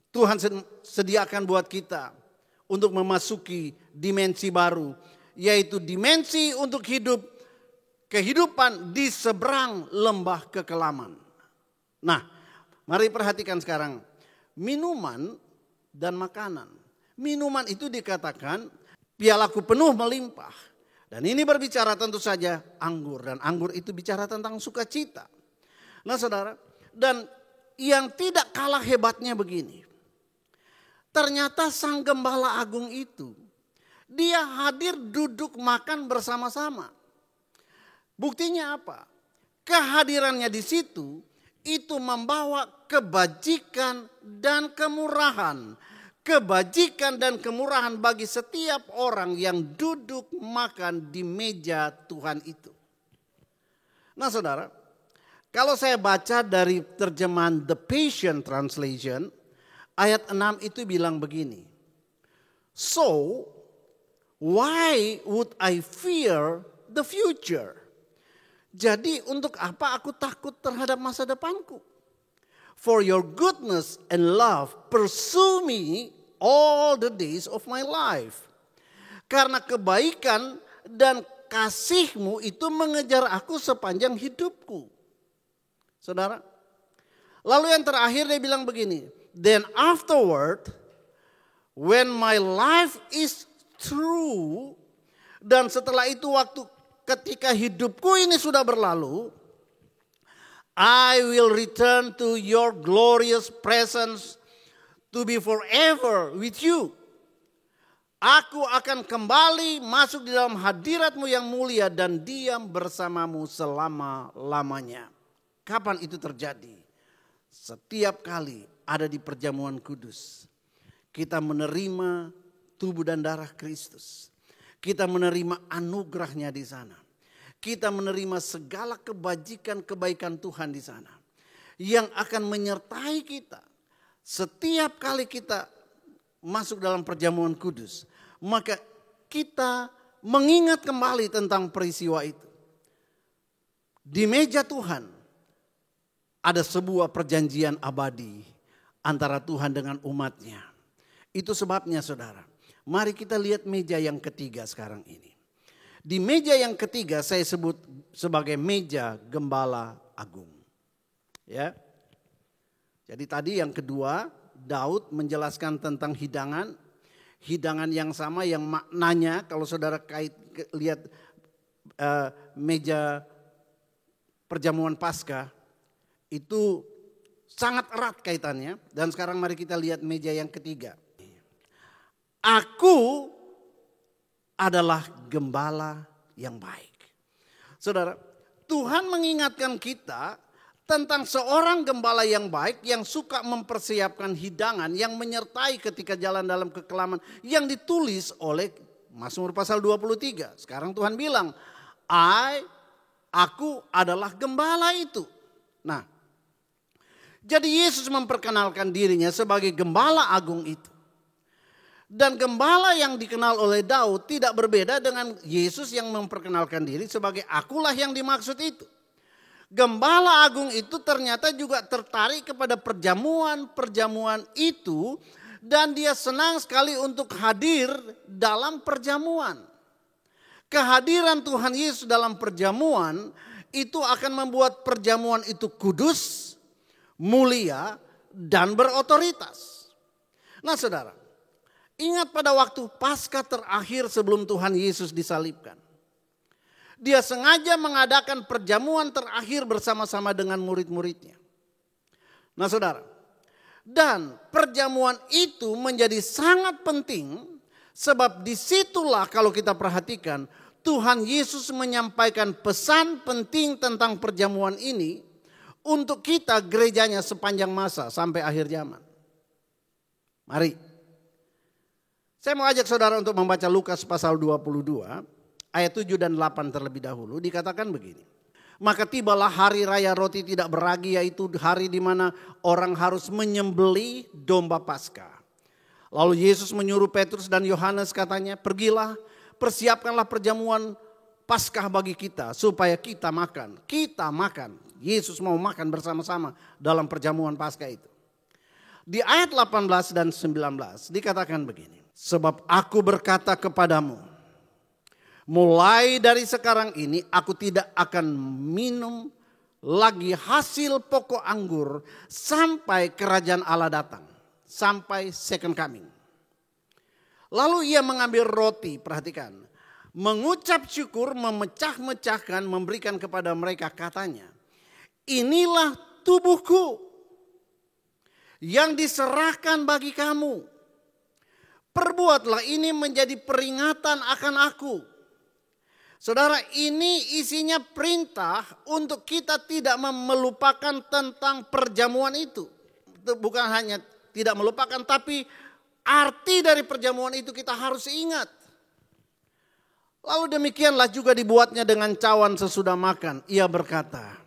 Tuhan sediakan buat kita untuk memasuki dimensi baru, yaitu dimensi untuk kehidupan di seberang lembah kekelaman. Nah, mari perhatikan sekarang minuman dan makanan. Minuman itu dikatakan pialaku penuh melimpah. Dan ini berbicara tentu saja anggur, dan anggur itu bicara tentang sukacita. Nah saudara, dan yang tidak kalah hebatnya begini. Ternyata sang gembala agung itu, dia hadir duduk makan bersama-sama. Buktinya apa? Kehadirannya di situ itu membawa kebajikan dan kemurahan. Kebajikan dan kemurahan bagi setiap orang yang duduk makan di meja Tuhan itu. Nah saudara, kalau saya baca dari terjemahan The Passion Translation, ayat 6 itu bilang begini. So, why would I fear the future? Jadi untuk apa aku takut terhadap masa depanku? For your goodness and love pursue me all the days of my life. Karena kebaikan dan kasih-Mu itu mengejar aku sepanjang hidupku. Saudara, lalu yang terakhir dia bilang begini. Then afterward, when my life is through, dan setelah itu waktu ketika hidupku ini sudah berlalu, I will return to your glorious presence to be forever with you. Aku akan kembali masuk di dalam hadirat-Mu yang mulia dan diam bersamamu selama-lamanya. Kapan itu terjadi? Setiap kali ada di perjamuan kudus, kita menerima tubuh dan darah Kristus. Kita menerima anugerahnya di sana. Kita menerima segala kebajikan kebaikan Tuhan di sana. Yang akan menyertai kita. Setiap kali kita masuk dalam perjamuan kudus, maka kita mengingat kembali tentang peristiwa itu. Di meja Tuhan ada sebuah perjanjian abadi antara Tuhan dengan umatnya. Itu sebabnya saudara, mari kita lihat meja yang ketiga sekarang ini. Di meja yang ketiga saya sebut sebagai meja gembala agung. Ya. Jadi tadi yang kedua, Daud menjelaskan tentang hidangan. Hidangan yang sama yang maknanya kalau saudara lihat meja perjamuan Paskah itu sangat erat kaitannya. Dan sekarang mari kita lihat meja yang ketiga. Aku adalah gembala yang baik. Saudara, Tuhan mengingatkan kita tentang seorang gembala yang baik yang suka mempersiapkan hidangan yang menyertai ketika jalan dalam kekelaman yang ditulis oleh Mazmur pasal 23. Sekarang Tuhan bilang, aku adalah gembala itu. Nah, jadi Yesus memperkenalkan dirinya sebagai gembala agung itu. Dan gembala yang dikenal oleh Daud tidak berbeda dengan Yesus yang memperkenalkan diri sebagai akulah yang dimaksud itu. Gembala agung itu ternyata juga tertarik kepada perjamuan-perjamuan itu. Dan dia senang sekali untuk hadir dalam perjamuan. Kehadiran Tuhan Yesus dalam perjamuan itu akan membuat perjamuan itu kudus, mulia, dan berotoritas. Nah saudara, ingat pada waktu Paskah terakhir sebelum Tuhan Yesus disalibkan. Dia sengaja mengadakan perjamuan terakhir bersama-sama dengan murid-muridnya. Nah saudara, dan perjamuan itu menjadi sangat penting sebab disitulah kalau kita perhatikan Tuhan Yesus menyampaikan pesan penting tentang perjamuan ini untuk kita gerejanya sepanjang masa sampai akhir zaman. Mari. Saya mau ajak saudara untuk membaca Lukas pasal 22 ayat 7 dan 8 terlebih dahulu. Dikatakan begini. Maka tibalah hari raya roti tidak beragi, yaitu hari di mana orang harus menyembelih domba Paskah. Lalu Yesus menyuruh Petrus dan Yohanes katanya, pergilah, persiapkanlah perjamuan Paskah bagi kita supaya kita makan. Kita makan. Yesus mau makan bersama-sama dalam perjamuan Paskah itu. Di ayat 18 dan 19 dikatakan begini. Sebab aku berkata kepadamu, mulai dari sekarang ini aku tidak akan minum lagi hasil pokok anggur sampai kerajaan Allah datang. Sampai second coming. Lalu ia mengambil roti, perhatikan. Mengucap syukur, memecah-mecahkan, memberikan kepada mereka katanya. Inilah tubuhku yang diserahkan bagi kamu. Perbuatlah ini menjadi peringatan akan aku. Saudara, ini isinya perintah untuk kita tidak melupakan tentang perjamuan itu. Bukan hanya tidak melupakan, tapi arti dari perjamuan itu kita harus ingat. Lalu demikianlah juga dibuatnya dengan cawan sesudah makan. Ia berkata,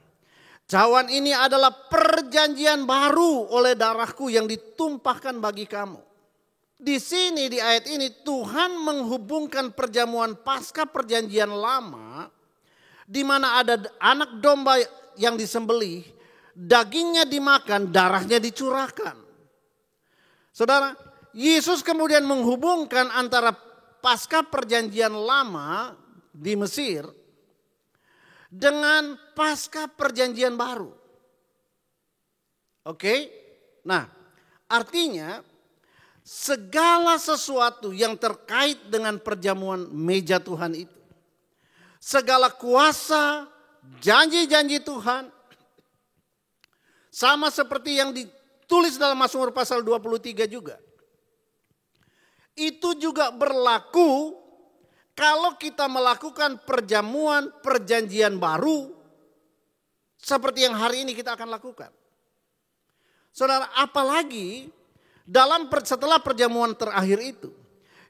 cawan ini adalah perjanjian baru oleh darahku yang ditumpahkan bagi kamu. Di sini di ayat ini Tuhan menghubungkan perjamuan Paskah perjanjian lama, di mana ada anak domba yang disembelih, dagingnya dimakan, darahnya dicurahkan. Saudara, Yesus kemudian menghubungkan antara Paskah perjanjian lama di Mesir dengan Paskah perjanjian baru. Oke? Nah, artinya segala sesuatu yang terkait dengan perjamuan meja Tuhan itu, segala kuasa, janji-janji Tuhan, sama seperti yang ditulis dalam Mazmur pasal 23 juga. Itu juga berlaku kalau kita melakukan perjamuan perjanjian baru seperti yang hari ini kita akan lakukan. Saudara, apalagi setelah perjamuan terakhir itu,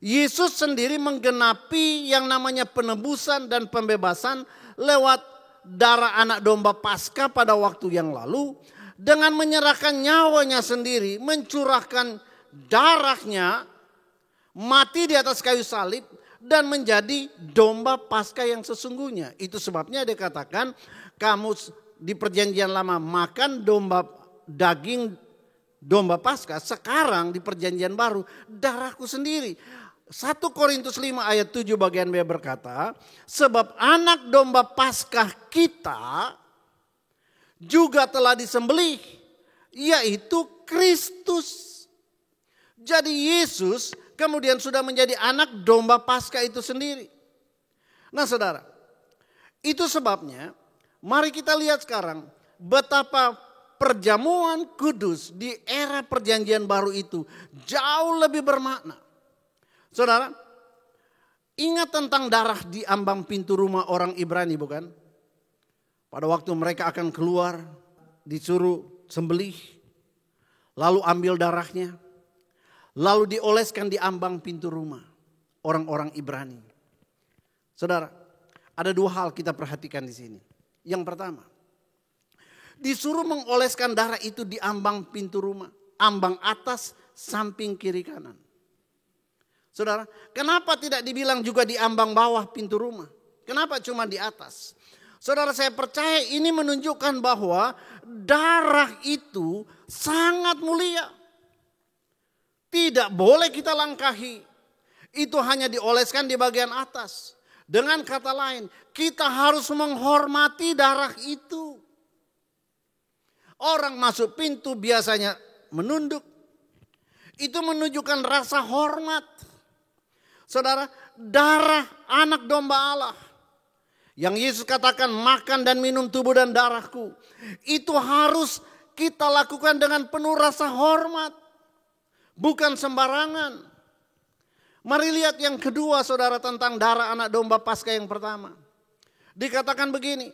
Yesus sendiri menggenapi yang namanya penebusan dan pembebasan lewat darah anak domba Paskah pada waktu yang lalu, dengan menyerahkan nyawanya sendiri, mencurahkan darahnya, mati di atas kayu salib dan menjadi domba Paskah yang sesungguhnya. Itu sebabnya dikatakan kamu di perjanjian lama makan daging domba Paskah, sekarang di perjanjian baru darahku sendiri. 1 Korintus 5 ayat 7 bagian B berkata, sebab anak domba Paskah kita juga telah disembelih, yaitu Kristus. Jadi Yesus kemudian sudah menjadi anak domba Paskah itu sendiri. Nah saudara, itu sebabnya mari kita lihat sekarang betapa perjamuan kudus di era perjanjian baru itu jauh lebih bermakna. Saudara, ingat tentang darah di ambang pintu rumah orang Ibrani bukan? Pada waktu mereka akan keluar, disuruh sembelih, lalu ambil darahnya, lalu dioleskan di ambang pintu rumah orang-orang Ibrani. Saudara, ada dua hal kita perhatikan di sini. Yang pertama, disuruh mengoleskan darah itu di ambang pintu rumah. Ambang atas, samping kiri kanan. Saudara, kenapa tidak dibilang juga di ambang bawah pintu rumah? Kenapa cuma di atas? Saudara, saya percaya ini menunjukkan bahwa darah itu sangat mulia. Tidak boleh kita langkahi. Itu hanya dioleskan di bagian atas. Dengan kata lain, kita harus menghormati darah itu. Orang masuk pintu biasanya menunduk. Itu menunjukkan rasa hormat. Saudara, darah anak domba Allah. Yang Yesus katakan makan dan minum tubuh dan darahku. Itu harus kita lakukan dengan penuh rasa hormat. Bukan sembarangan. Mari lihat yang kedua saudara tentang darah anak domba Paskah yang pertama. Dikatakan begini.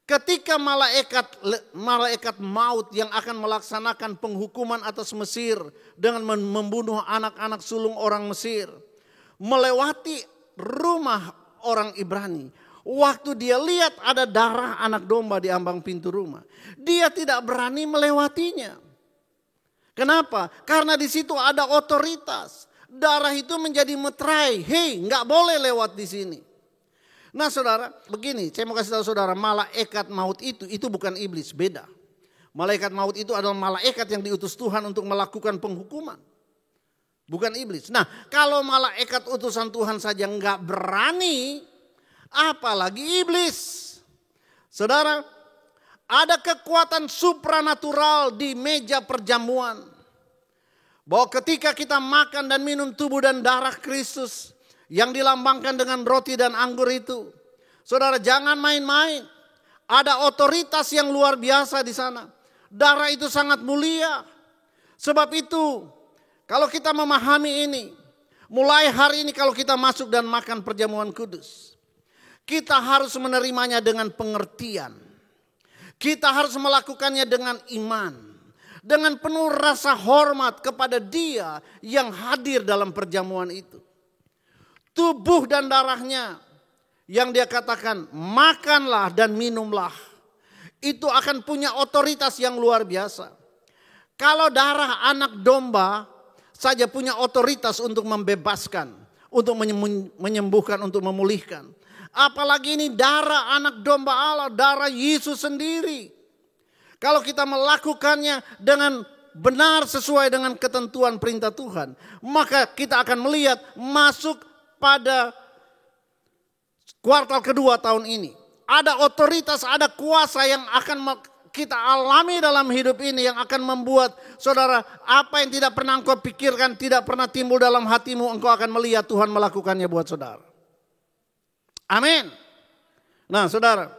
Ketika malaikat maut yang akan melaksanakan penghukuman atas Mesir dengan membunuh anak-anak sulung orang Mesir. Melewati rumah orang Ibrani. Waktu dia lihat ada darah anak domba di ambang pintu rumah. Dia tidak berani melewatinya. Kenapa? Karena di situ ada otoritas. Darah itu menjadi meterai. Hei, nggak boleh lewat di sini. Nah saudara, begini. Saya mau kasih tahu saudara, malaikat maut itu bukan iblis, beda. Malaikat maut itu adalah malaikat yang diutus Tuhan untuk melakukan penghukuman. Bukan iblis. Nah, kalau malaikat utusan Tuhan saja nggak berani, apalagi iblis. Saudara, ada kekuatan supranatural di meja perjamuan. Bahwa ketika kita makan dan minum tubuh dan darah Kristus yang dilambangkan dengan roti dan anggur itu. Saudara, jangan main-main. Ada otoritas yang luar biasa di sana. Darah itu sangat mulia. Sebab itu, kalau kita memahami ini, mulai hari ini kalau kita masuk dan makan perjamuan kudus, kita harus menerimanya dengan pengertian. Kita harus melakukannya dengan iman. Dengan penuh rasa hormat kepada Dia yang hadir dalam perjamuan itu. Tubuh dan darahnya yang Dia katakan makanlah dan minumlah. Itu akan punya otoritas yang luar biasa. Kalau darah anak domba saja punya otoritas untuk membebaskan, untuk menyembuhkan, untuk memulihkan. Apalagi ini darah anak domba Allah, darah Yesus sendiri. Kalau kita melakukannya dengan benar sesuai dengan ketentuan perintah Tuhan, maka kita akan melihat masuk pada kuartal kedua tahun ini. Ada otoritas, ada kuasa yang akan kita alami dalam hidup ini yang akan membuat saudara apa yang tidak pernah engkau pikirkan, tidak pernah timbul dalam hatimu, engkau akan melihat Tuhan melakukannya buat saudara. Amin. Nah saudara,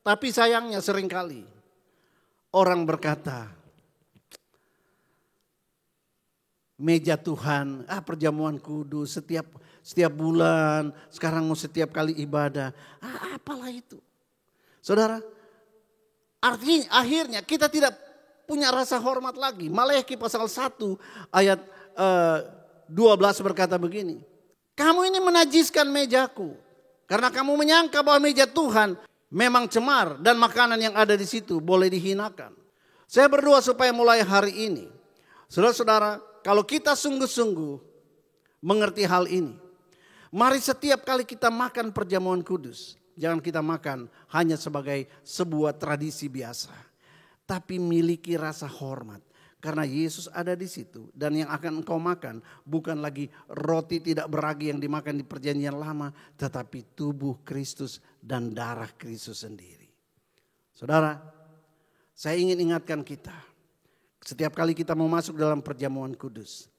tapi sayangnya seringkali orang berkata, meja Tuhan, perjamuan kudus setiap bulan, sekarang mau setiap kali ibadah. Apalah itu. Saudara, artinya akhirnya kita tidak punya rasa hormat lagi. Maleakhi pasal 1 ayat 12 berkata begini. Kamu ini menajiskan mejaku. Karena kamu menyangka bahwa meja Tuhan memang cemar dan makanan yang ada di situ boleh dihinakan. Saya berdoa supaya mulai hari ini, saudara-saudara, kalau kita sungguh-sungguh mengerti hal ini, mari setiap kali kita makan perjamuan kudus, jangan kita makan hanya sebagai sebuah tradisi biasa, tapi miliki rasa hormat. Karena Yesus ada di situ dan yang akan engkau makan bukan lagi roti tidak beragi yang dimakan di perjanjian lama, tetapi tubuh Kristus dan darah Kristus sendiri. Saudara, saya ingin ingatkan kita, setiap kali kita mau masuk dalam perjamuan kudus,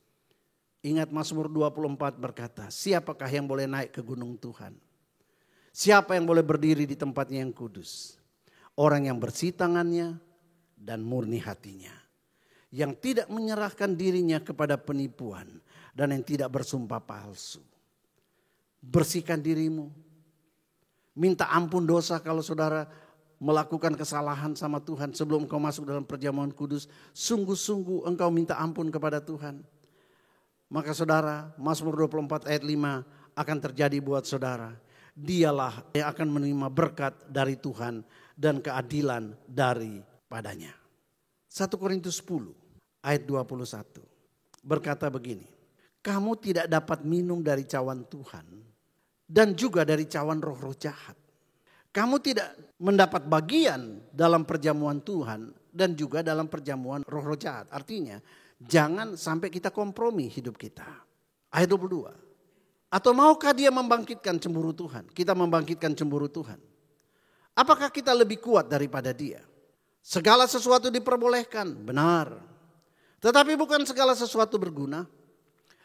ingat Mazmur 24 berkata, siapakah yang boleh naik ke gunung Tuhan? Siapa yang boleh berdiri di tempatnya yang kudus? Orang yang bersih tangannya dan murni hatinya. Yang tidak menyerahkan dirinya kepada penipuan dan yang tidak bersumpah palsu. Bersihkan dirimu. Minta ampun dosa kalau saudara melakukan kesalahan sama Tuhan sebelum engkau masuk dalam perjamuan kudus. Sungguh-sungguh engkau minta ampun kepada Tuhan. Maka saudara, Mazmur 24 ayat 5 akan terjadi buat saudara. Dialah yang akan menerima berkat dari Tuhan dan keadilan daripadanya. 1 Korintus 10 ayat 21 berkata begini. Kamu tidak dapat minum dari cawan Tuhan dan juga dari cawan roh-roh jahat. Kamu tidak mendapat bagian dalam perjamuan Tuhan dan juga dalam perjamuan roh-roh jahat. Artinya jangan sampai kita kompromi hidup kita. Ayat 22. Atau maukah dia membangkitkan cemburu Tuhan? Kita membangkitkan cemburu Tuhan. Apakah kita lebih kuat daripada dia? Segala sesuatu diperbolehkan, benar. Tetapi bukan segala sesuatu berguna.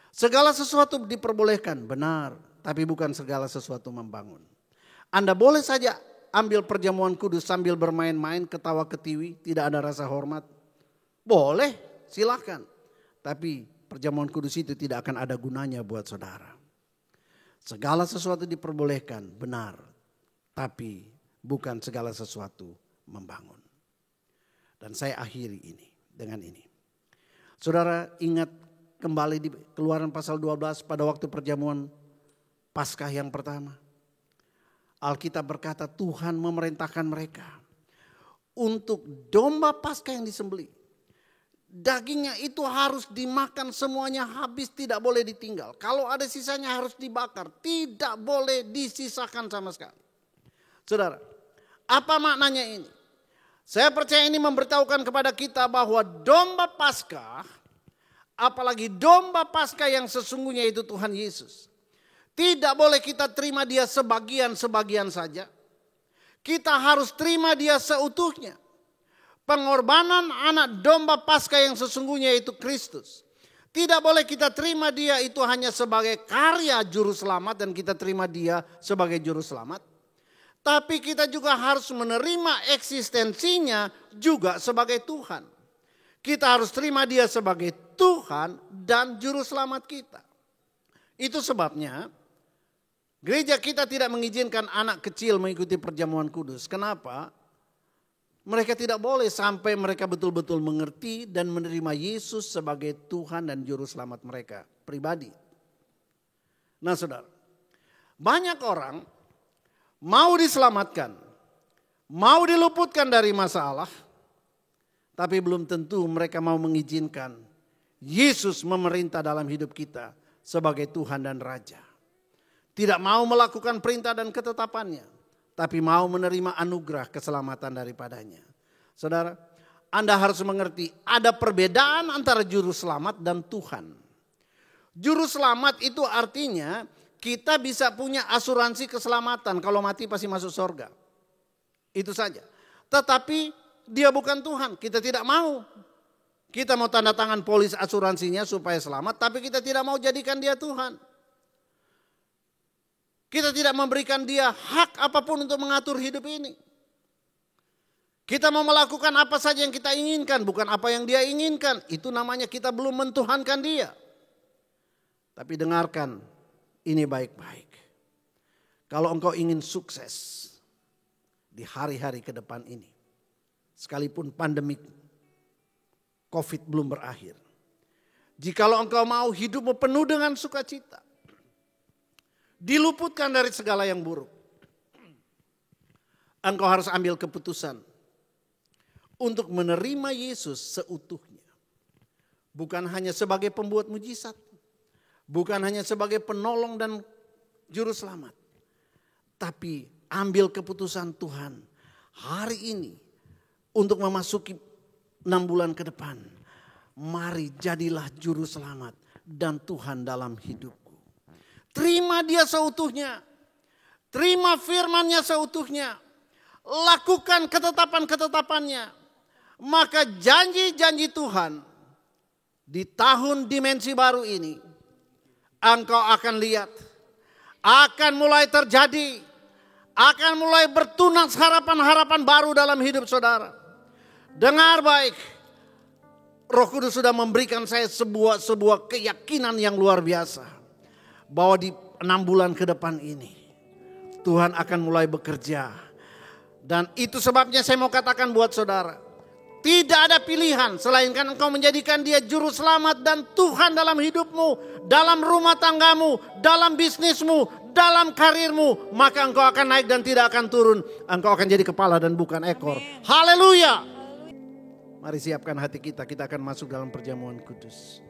Segala sesuatu diperbolehkan, benar. Tapi bukan segala sesuatu membangun. Anda boleh saja ambil perjamuan kudus sambil bermain-main, ketawa ketiwi, tidak ada rasa hormat. Boleh, silakan. Tapi perjamuan kudus itu tidak akan ada gunanya buat saudara. Segala sesuatu diperbolehkan, benar. Tapi bukan segala sesuatu membangun. Dan saya akhiri ini dengan ini. Saudara ingat kembali di Keluaran pasal 12 pada waktu perjamuan Paskah yang pertama. Alkitab berkata Tuhan memerintahkan mereka untuk domba Paskah yang disembelih. Dagingnya itu harus dimakan semuanya habis, tidak boleh ditinggal. Kalau ada sisanya harus dibakar, tidak boleh disisakan sama sekali. Saudara, apa maknanya ini? Saya percaya ini memberitahukan kepada kita bahwa domba Paskah, apalagi domba Paskah yang sesungguhnya itu Tuhan Yesus, tidak boleh kita terima dia sebagian-sebagian saja. Kita harus terima dia seutuhnya. Pengorbanan anak domba Paskah yang sesungguhnya itu Kristus. Tidak boleh kita terima dia itu hanya sebagai karya juru selamat dan kita terima dia sebagai juru selamat. Tapi kita juga harus menerima eksistensinya juga sebagai Tuhan. Kita harus terima dia sebagai Tuhan dan juru selamat kita. Itu sebabnya gereja kita tidak mengizinkan anak kecil mengikuti perjamuan kudus. Kenapa? Mereka tidak boleh sampai mereka betul-betul mengerti dan menerima Yesus sebagai Tuhan dan juru selamat mereka pribadi. Nah saudara, banyak orang mau diselamatkan, mau diluputkan dari masalah, tapi belum tentu mereka mau mengizinkan Yesus memerintah dalam hidup kita sebagai Tuhan dan Raja. Tidak mau melakukan perintah dan ketetapannya, tapi mau menerima anugerah keselamatan daripadanya. Saudara, Anda harus mengerti ada perbedaan antara juru selamat dan Tuhan. Juru selamat itu artinya kita bisa punya asuransi keselamatan. Kalau mati pasti masuk surga. Itu saja. Tetapi dia bukan Tuhan. Kita tidak mau. Kita mau tanda tangan polis asuransinya supaya selamat. Tapi kita tidak mau jadikan dia Tuhan. Kita tidak memberikan dia hak apapun untuk mengatur hidup ini. Kita mau melakukan apa saja yang kita inginkan, bukan apa yang dia inginkan. Itu namanya kita belum mentuhankan dia. Tapi dengarkan ini baik-baik. Kalau engkau ingin sukses di hari-hari ke depan ini, sekalipun pandemik COVID belum berakhir. Jikalau engkau mau hidupmu penuh dengan sukacita, diluputkan dari segala yang buruk, engkau harus ambil keputusan untuk menerima Yesus seutuhnya. Bukan hanya sebagai pembuat mujizat, bukan hanya sebagai penolong dan juru selamat, tapi ambil keputusan Tuhan hari ini untuk memasuki 6 bulan ke depan. Mari jadilah juru selamat dan Tuhan dalam hidupku. Terima dia seutuhnya. Terima firman-Nya seutuhnya. Lakukan ketetapan-ketetapannya. Maka janji-janji Tuhan di tahun dimensi baru ini, engkau akan lihat, akan mulai terjadi, akan mulai bertunas harapan-harapan baru dalam hidup saudara. Dengar baik, Roh Kudus sudah memberikan saya sebuah keyakinan yang luar biasa. Bahwa di 6 bulan ke depan ini Tuhan akan mulai bekerja. Dan itu sebabnya saya mau katakan buat saudara, tidak ada pilihan selainkan engkau menjadikan dia juru selamat dan Tuhan dalam hidupmu, dalam rumah tanggamu, dalam bisnismu, dalam karirmu. Maka engkau akan naik dan tidak akan turun. Engkau akan jadi kepala dan bukan ekor. Haleluya. Mari siapkan hati kita, kita akan masuk dalam perjamuan kudus.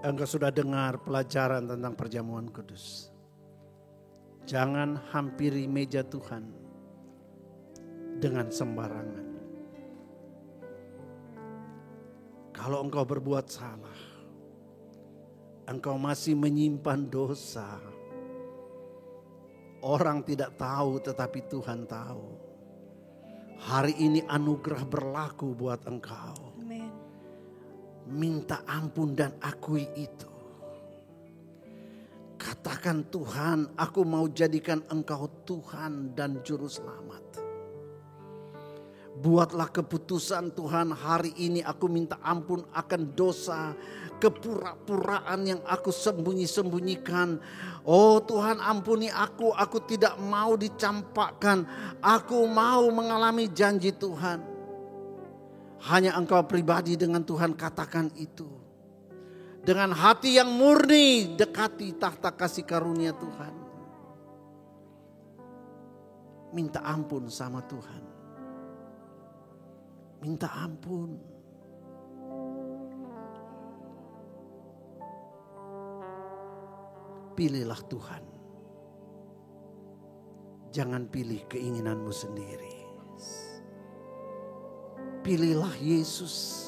Engkau sudah dengar pelajaran tentang perjamuan kudus. Jangan hampiri meja Tuhan dengan sembarangan. Kalau engkau berbuat salah, engkau masih menyimpan dosa. Orang tidak tahu tetapi Tuhan tahu. Hari ini anugerah berlaku buat engkau. Amin. Minta ampun dan akui itu. Katakan, Tuhan, aku mau jadikan Engkau Tuhan dan Juru Selamat. Buatlah keputusan, Tuhan, hari ini aku minta ampun akan dosa, kepura-puraan yang aku sembunyi-sembunyikan. Oh Tuhan, ampuni aku tidak mau dicampakkan. Aku mau mengalami janji Tuhan. Hanya Engkau pribadi dengan Tuhan katakan itu. Dengan hati yang murni dekati tahta kasih karunia Tuhan. Minta ampun sama Tuhan. Minta ampun. Pilihlah Tuhan. Jangan pilih keinginanmu sendiri. Pilihlah Yesus.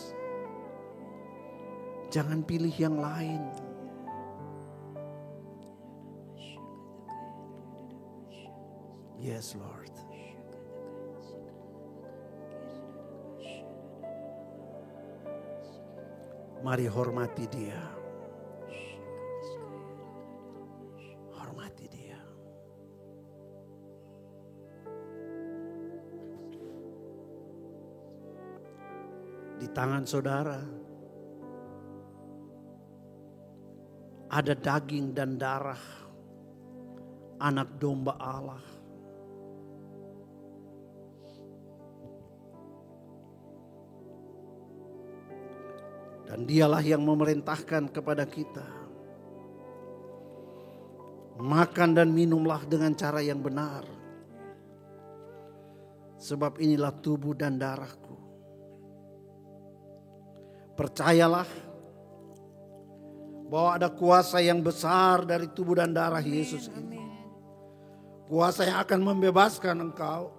Jangan pilih yang lain. Yes, Lord. Mari hormati Dia. Hormati Dia. Di tangan saudara ada daging dan darah anak domba Allah. Dan Dialah yang memerintahkan kepada kita. Makan dan minumlah dengan cara yang benar. Sebab inilah tubuh dan darahku. Percayalah bahwa ada kuasa yang besar dari tubuh dan darah Yesus ini. Kuasa yang akan membebaskan engkau.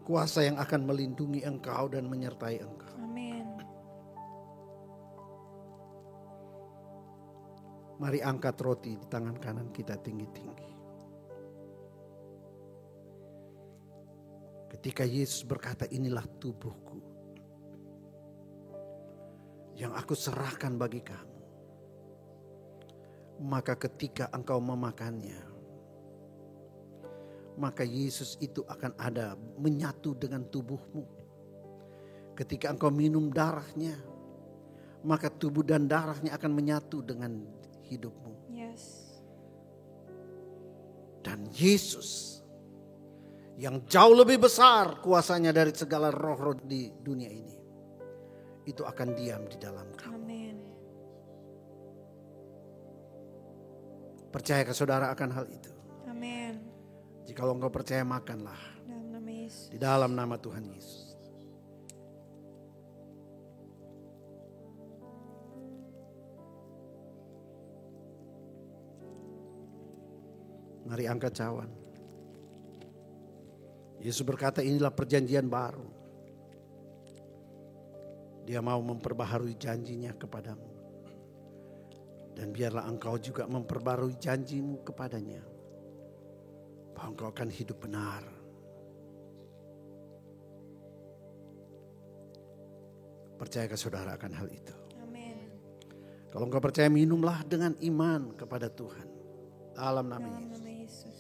Kuasa yang akan melindungi engkau dan menyertai engkau. Amin. Mari angkat roti di tangan kanan kita tinggi-tinggi. Ketika Yesus berkata, inilah tubuhku yang aku serahkan bagi kamu. Maka ketika engkau memakannya, maka Yesus itu akan ada menyatu dengan tubuhmu. Ketika engkau minum darahnya, maka tubuh dan darahnya akan menyatu dengan hidupmu. Yes. Dan Yesus yang jauh lebih besar kuasanya dari segala roh-roh di dunia ini, itu akan diam di dalam kamu. Amin. Percaya ke saudara akan hal itu? Amin. Jikalau engkau percaya, makanlah Dalam nama Yesus. di dalam nama Tuhan Yesus. Mari angkat cawan. Yesus berkata, inilah perjanjian baru. Dia mau memperbaharui janjinya kepadamu. Dan biarlah engkau juga memperbarui janjimu kepadanya. Bahwa engkau akan hidup benar. Percayakah saudara akan hal itu? Amin. Kalau engkau percaya, minumlah dengan iman kepada Tuhan. Dalam nama Dalam Yesus. nama Yesus.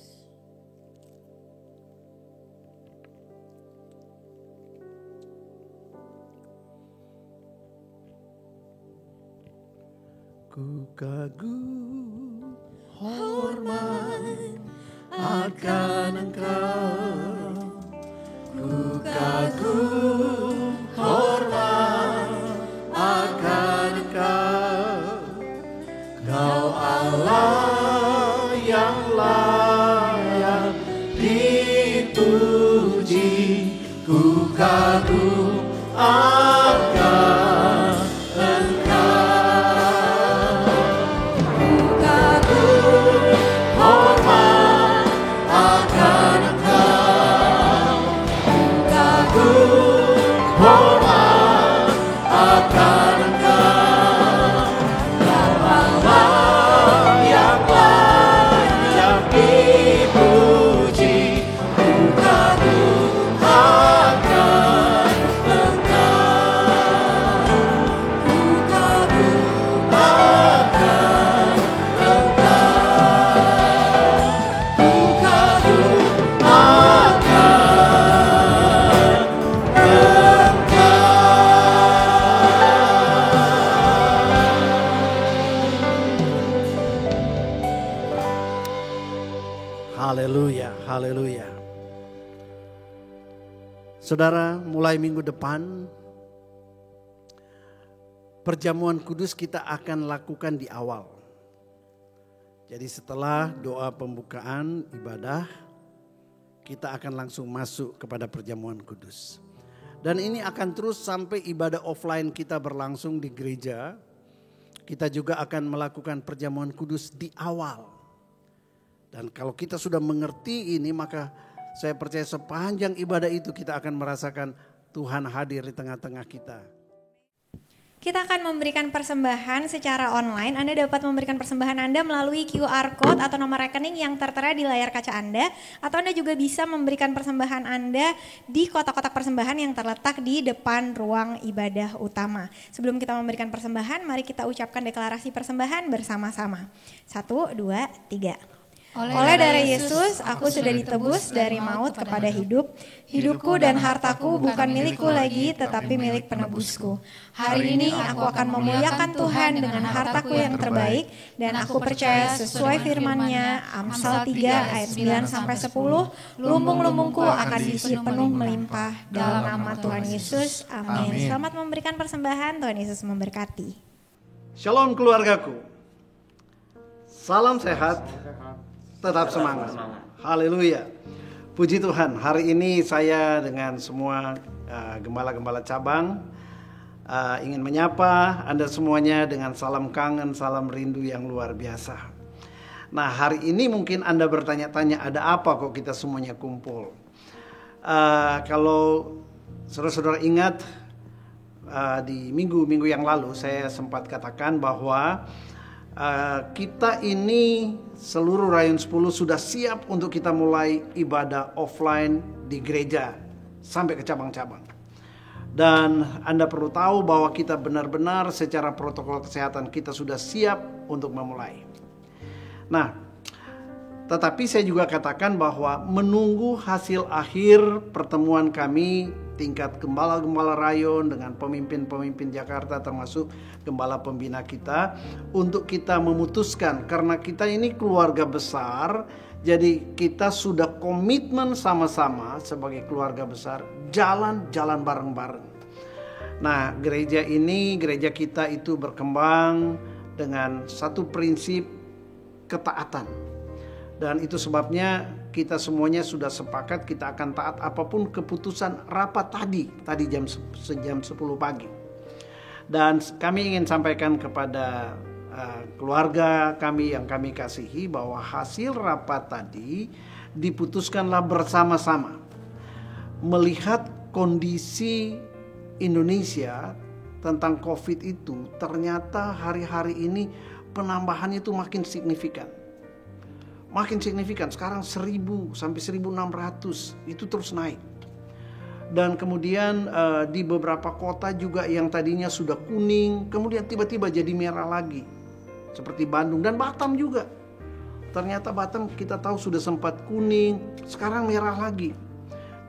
Ku kagum hormat akan Engkau. Ku kagum hormat akan Engkau. Kau Allah yang layak dipuji. Ku kagum akan hormat Haleluya, haleluya. Saudara, mulai minggu depan perjamuan kudus kita akan lakukan di awal. Jadi setelah doa pembukaan ibadah, kita akan langsung masuk kepada perjamuan kudus. Dan ini akan terus sampai ibadah offline kita berlangsung di gereja. Kita juga akan melakukan perjamuan kudus di awal. Dan kalau kita sudah mengerti ini, maka saya percaya sepanjang ibadah itu kita akan merasakan Tuhan hadir di tengah-tengah kita. Kita akan memberikan persembahan secara online. Anda dapat memberikan persembahan Anda melalui QR Code atau nomor rekening yang tertera di layar kaca Anda. Atau Anda juga bisa memberikan persembahan Anda di kotak-kotak persembahan yang terletak di depan ruang ibadah utama. Sebelum kita memberikan persembahan, mari kita ucapkan deklarasi persembahan bersama-sama. 1, 2, 3. Oleh darah Yesus, aku sudah ditebus dari maut kepada hidup. Hidupku dan hartaku bukan milikku lagi, tetapi milik penebusku. Hari ini aku akan memuliakan Tuhan dengan hartaku yang terbaik. Dan aku percaya sesuai firman-Nya, Amsal 3 ayat 9-10, lumbung-lumbungku akan diisi penuh melimpah dalam nama Tuhan Yesus. Amin. Selamat memberikan persembahan, Tuhan Yesus memberkati. Shalom keluargaku. Salam sehat. Tetap semangat. Haleluya. Puji Tuhan. Hari ini saya dengan semua gembala-gembala cabang ingin menyapa Anda semuanya dengan salam kangen, salam rindu yang luar biasa. Nah, hari ini mungkin Anda bertanya-tanya, ada apa kok kita semuanya kumpul? Kalau saudara-saudara ingat, di minggu-minggu yang lalu saya sempat katakan bahwa kita ini seluruh Rayon 10 sudah siap untuk kita mulai ibadah offline di gereja sampai ke cabang-cabang. Dan Anda perlu tahu bahwa kita benar-benar secara protokol kesehatan kita sudah siap untuk memulai. Nah, tetapi saya juga katakan bahwa menunggu hasil akhir pertemuan kami tingkat gembala-gembala rayon dengan pemimpin-pemimpin Jakarta termasuk gembala pembina kita untuk kita memutuskan, karena kita ini keluarga besar, jadi kita sudah komitmen sama-sama sebagai keluarga besar jalan-jalan bareng-bareng. Nah, gereja kita itu berkembang dengan satu prinsip ketaatan. Dan itu sebabnya kita semuanya sudah sepakat kita akan taat apapun keputusan rapat tadi jam 10 pagi. Dan kami ingin sampaikan kepada keluarga kami yang kami kasihi bahwa hasil rapat tadi diputuskanlah bersama-sama. Melihat kondisi Indonesia tentang COVID itu, ternyata hari-hari ini penambahannya itu makin signifikan. Sekarang 1.000 sampai 1.600 itu terus naik. Dan kemudian di beberapa kota juga yang tadinya sudah kuning, kemudian tiba-tiba jadi merah lagi. Seperti Bandung dan Batam juga. Ternyata Batam kita tahu sudah sempat kuning, sekarang merah lagi.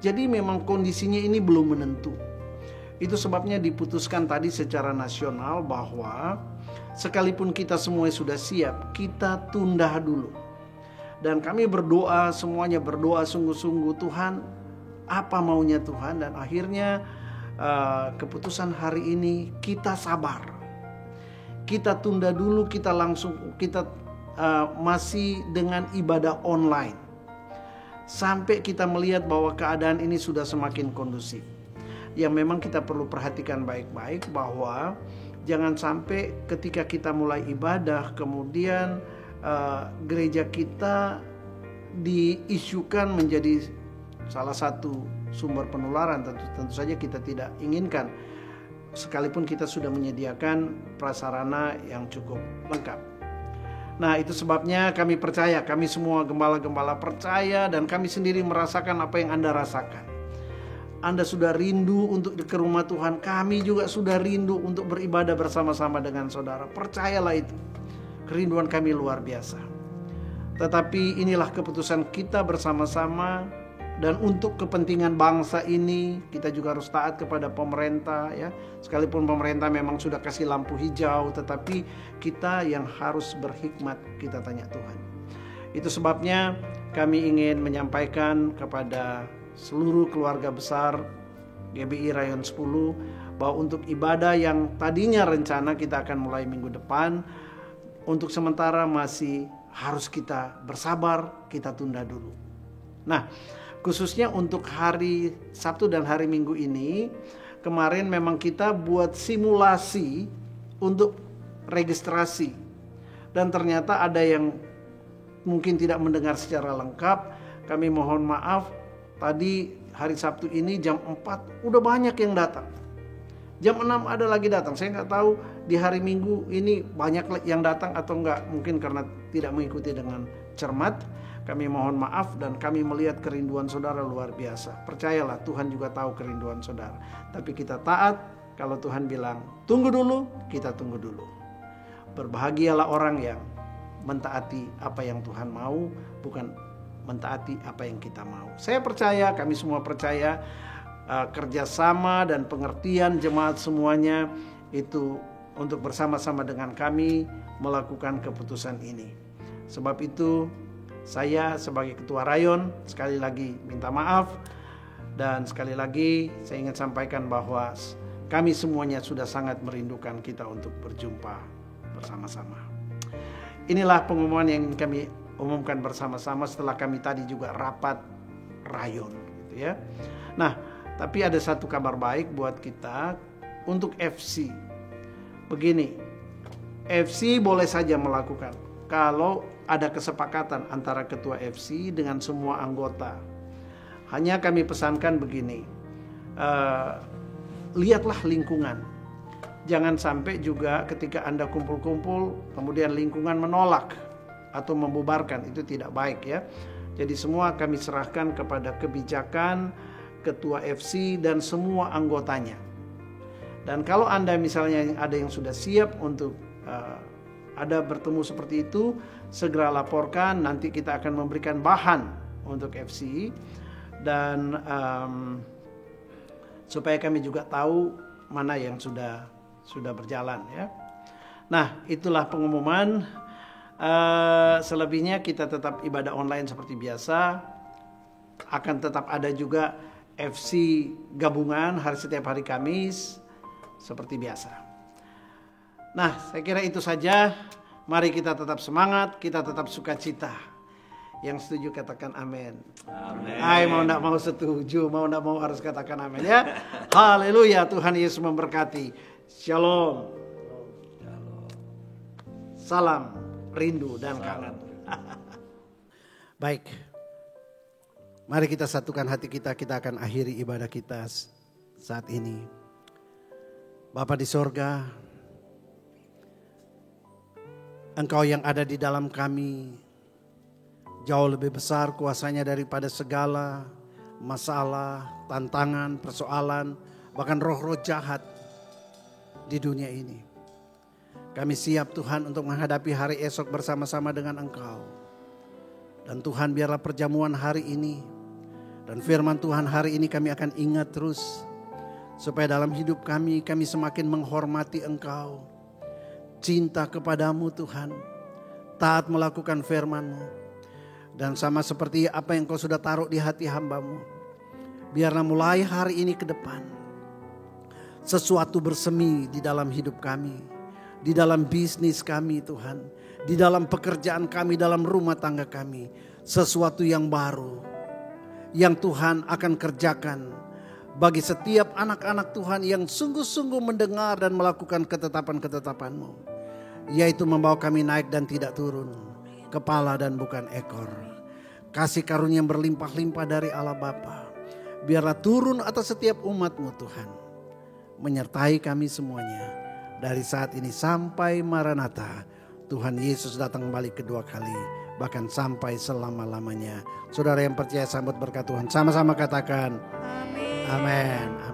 Jadi memang kondisinya ini belum menentu. Itu sebabnya diputuskan tadi secara nasional bahwa sekalipun kita semua sudah siap, kita tunda dulu. Dan kami berdoa, semuanya berdoa sungguh-sungguh, Tuhan apa maunya Tuhan. Dan akhirnya keputusan hari ini kita sabar. Kita tunda dulu, kita masih dengan ibadah online. Sampai kita melihat bahwa keadaan ini sudah semakin kondusif. Yang memang kita perlu perhatikan baik-baik bahwa jangan sampai ketika kita mulai ibadah kemudian gereja kita diisukan menjadi salah satu sumber penularan. Tentu saja kita tidak inginkan, sekalipun kita sudah menyediakan prasarana yang cukup lengkap. Nah, itu sebabnya kami percaya, kami semua gembala-gembala percaya, dan kami sendiri merasakan apa yang Anda rasakan. Anda sudah rindu untuk ke rumah Tuhan, kami juga sudah rindu untuk beribadah bersama-sama dengan saudara. Percayalah itu. Kerinduan kami luar biasa. Tetapi inilah keputusan kita bersama-sama, dan untuk kepentingan bangsa ini kita juga harus taat kepada pemerintah ya. Sekalipun pemerintah memang sudah kasih lampu hijau, tetapi kita yang harus berhikmat, kita tanya Tuhan. Itu sebabnya kami ingin menyampaikan kepada seluruh keluarga besar GBI Rayon 10 bahwa untuk ibadah yang tadinya rencana kita akan mulai minggu depan, untuk sementara masih harus kita bersabar, kita tunda dulu. Nah, khususnya untuk hari Sabtu dan hari Minggu ini, kemarin memang kita buat simulasi untuk registrasi. Dan ternyata ada yang mungkin tidak mendengar secara lengkap. Kami mohon maaf, tadi hari Sabtu ini jam 4 udah banyak yang datang. Jam 6 ada lagi datang. Saya nggak tahu di hari Minggu ini banyak yang datang atau enggak. Mungkin karena tidak mengikuti dengan cermat. Kami mohon maaf dan kami melihat kerinduan saudara luar biasa. Percayalah, Tuhan juga tahu kerinduan saudara. Tapi kita taat kalau Tuhan bilang tunggu dulu, kita tunggu dulu. Berbahagialah orang yang mentaati apa yang Tuhan mau, bukan mentaati apa yang kita mau. Saya percaya, kami semua percaya, kerjasama dan pengertian jemaat semuanya itu untuk bersama-sama dengan kami melakukan keputusan ini. Sebab itu saya sebagai ketua rayon sekali lagi minta maaf, dan sekali lagi saya ingin sampaikan bahwa kami semuanya sudah sangat merindukan kita untuk berjumpa bersama-sama. Inilah pengumuman yang kami umumkan bersama-sama setelah kami tadi juga rapat rayon gitu ya. Nah, tapi ada satu kabar baik buat kita untuk FC. Begini, FC boleh saja melakukan kalau ada kesepakatan antara ketua FC dengan semua anggota. Hanya kami pesankan begini, lihatlah lingkungan. Jangan sampai juga ketika Anda kumpul-kumpul kemudian lingkungan menolak atau membubarkan, itu tidak baik ya. Jadi semua kami serahkan kepada kebijakan ketua FC dan semua anggotanya. Dan kalau Anda misalnya ada yang sudah siap untuk ada bertemu seperti itu, segera laporkan, nanti kita akan memberikan bahan untuk FC. Dan supaya kami juga tahu mana yang sudah berjalan ya. Nah, itulah pengumuman. Selebihnya kita tetap ibadah online seperti biasa. Akan tetap ada juga FC gabungan setiap hari Kamis seperti biasa. Nah, saya kira itu saja. Mari kita tetap semangat, kita tetap sukacita. Yang setuju katakan amin. Amin. Hai, mau enggak mau setuju, mau enggak mau harus katakan amin ya. Haleluya, Tuhan Yesus memberkati. Shalom. Salam rindu dan kangen. Baik. Mari kita satukan hati kita akan akhiri ibadah kita saat ini. Bapa di sorga, Engkau yang ada di dalam kami jauh lebih besar kuasanya daripada segala masalah, tantangan, persoalan, bahkan roh-roh jahat di dunia ini. Kami siap Tuhan untuk menghadapi hari esok bersama-sama dengan Engkau. Dan Tuhan, biarlah perjamuan hari ini dan firman Tuhan hari ini kami akan ingat terus. Supaya dalam hidup kami semakin menghormati Engkau. Cinta kepadamu Tuhan. Taat melakukan firman-Mu. Dan sama seperti apa yang Kau sudah taruh di hati hamba-Mu. Biarlah mulai hari ini ke depan. Sesuatu bersemi di dalam hidup kami. Di dalam bisnis kami Tuhan. Di dalam pekerjaan kami, dalam rumah tangga kami. Sesuatu yang baru. Yang Tuhan akan kerjakan. Bagi setiap anak-anak Tuhan yang sungguh-sungguh mendengar dan melakukan ketetapan-ketetapan-Mu. Yaitu membawa kami naik dan tidak turun. Kepala dan bukan ekor. Kasih karunia yang berlimpah-limpah dari Allah Bapa. Biarlah turun atas setiap umat-Mu Tuhan. Menyertai kami semuanya. Dari saat ini sampai Maranatha. Tuhan Yesus datang kembali kedua kali. Bahkan sampai selama-lamanya. Saudara yang percaya sambut berkat Tuhan. Sama-sama katakan. Amin. Amin.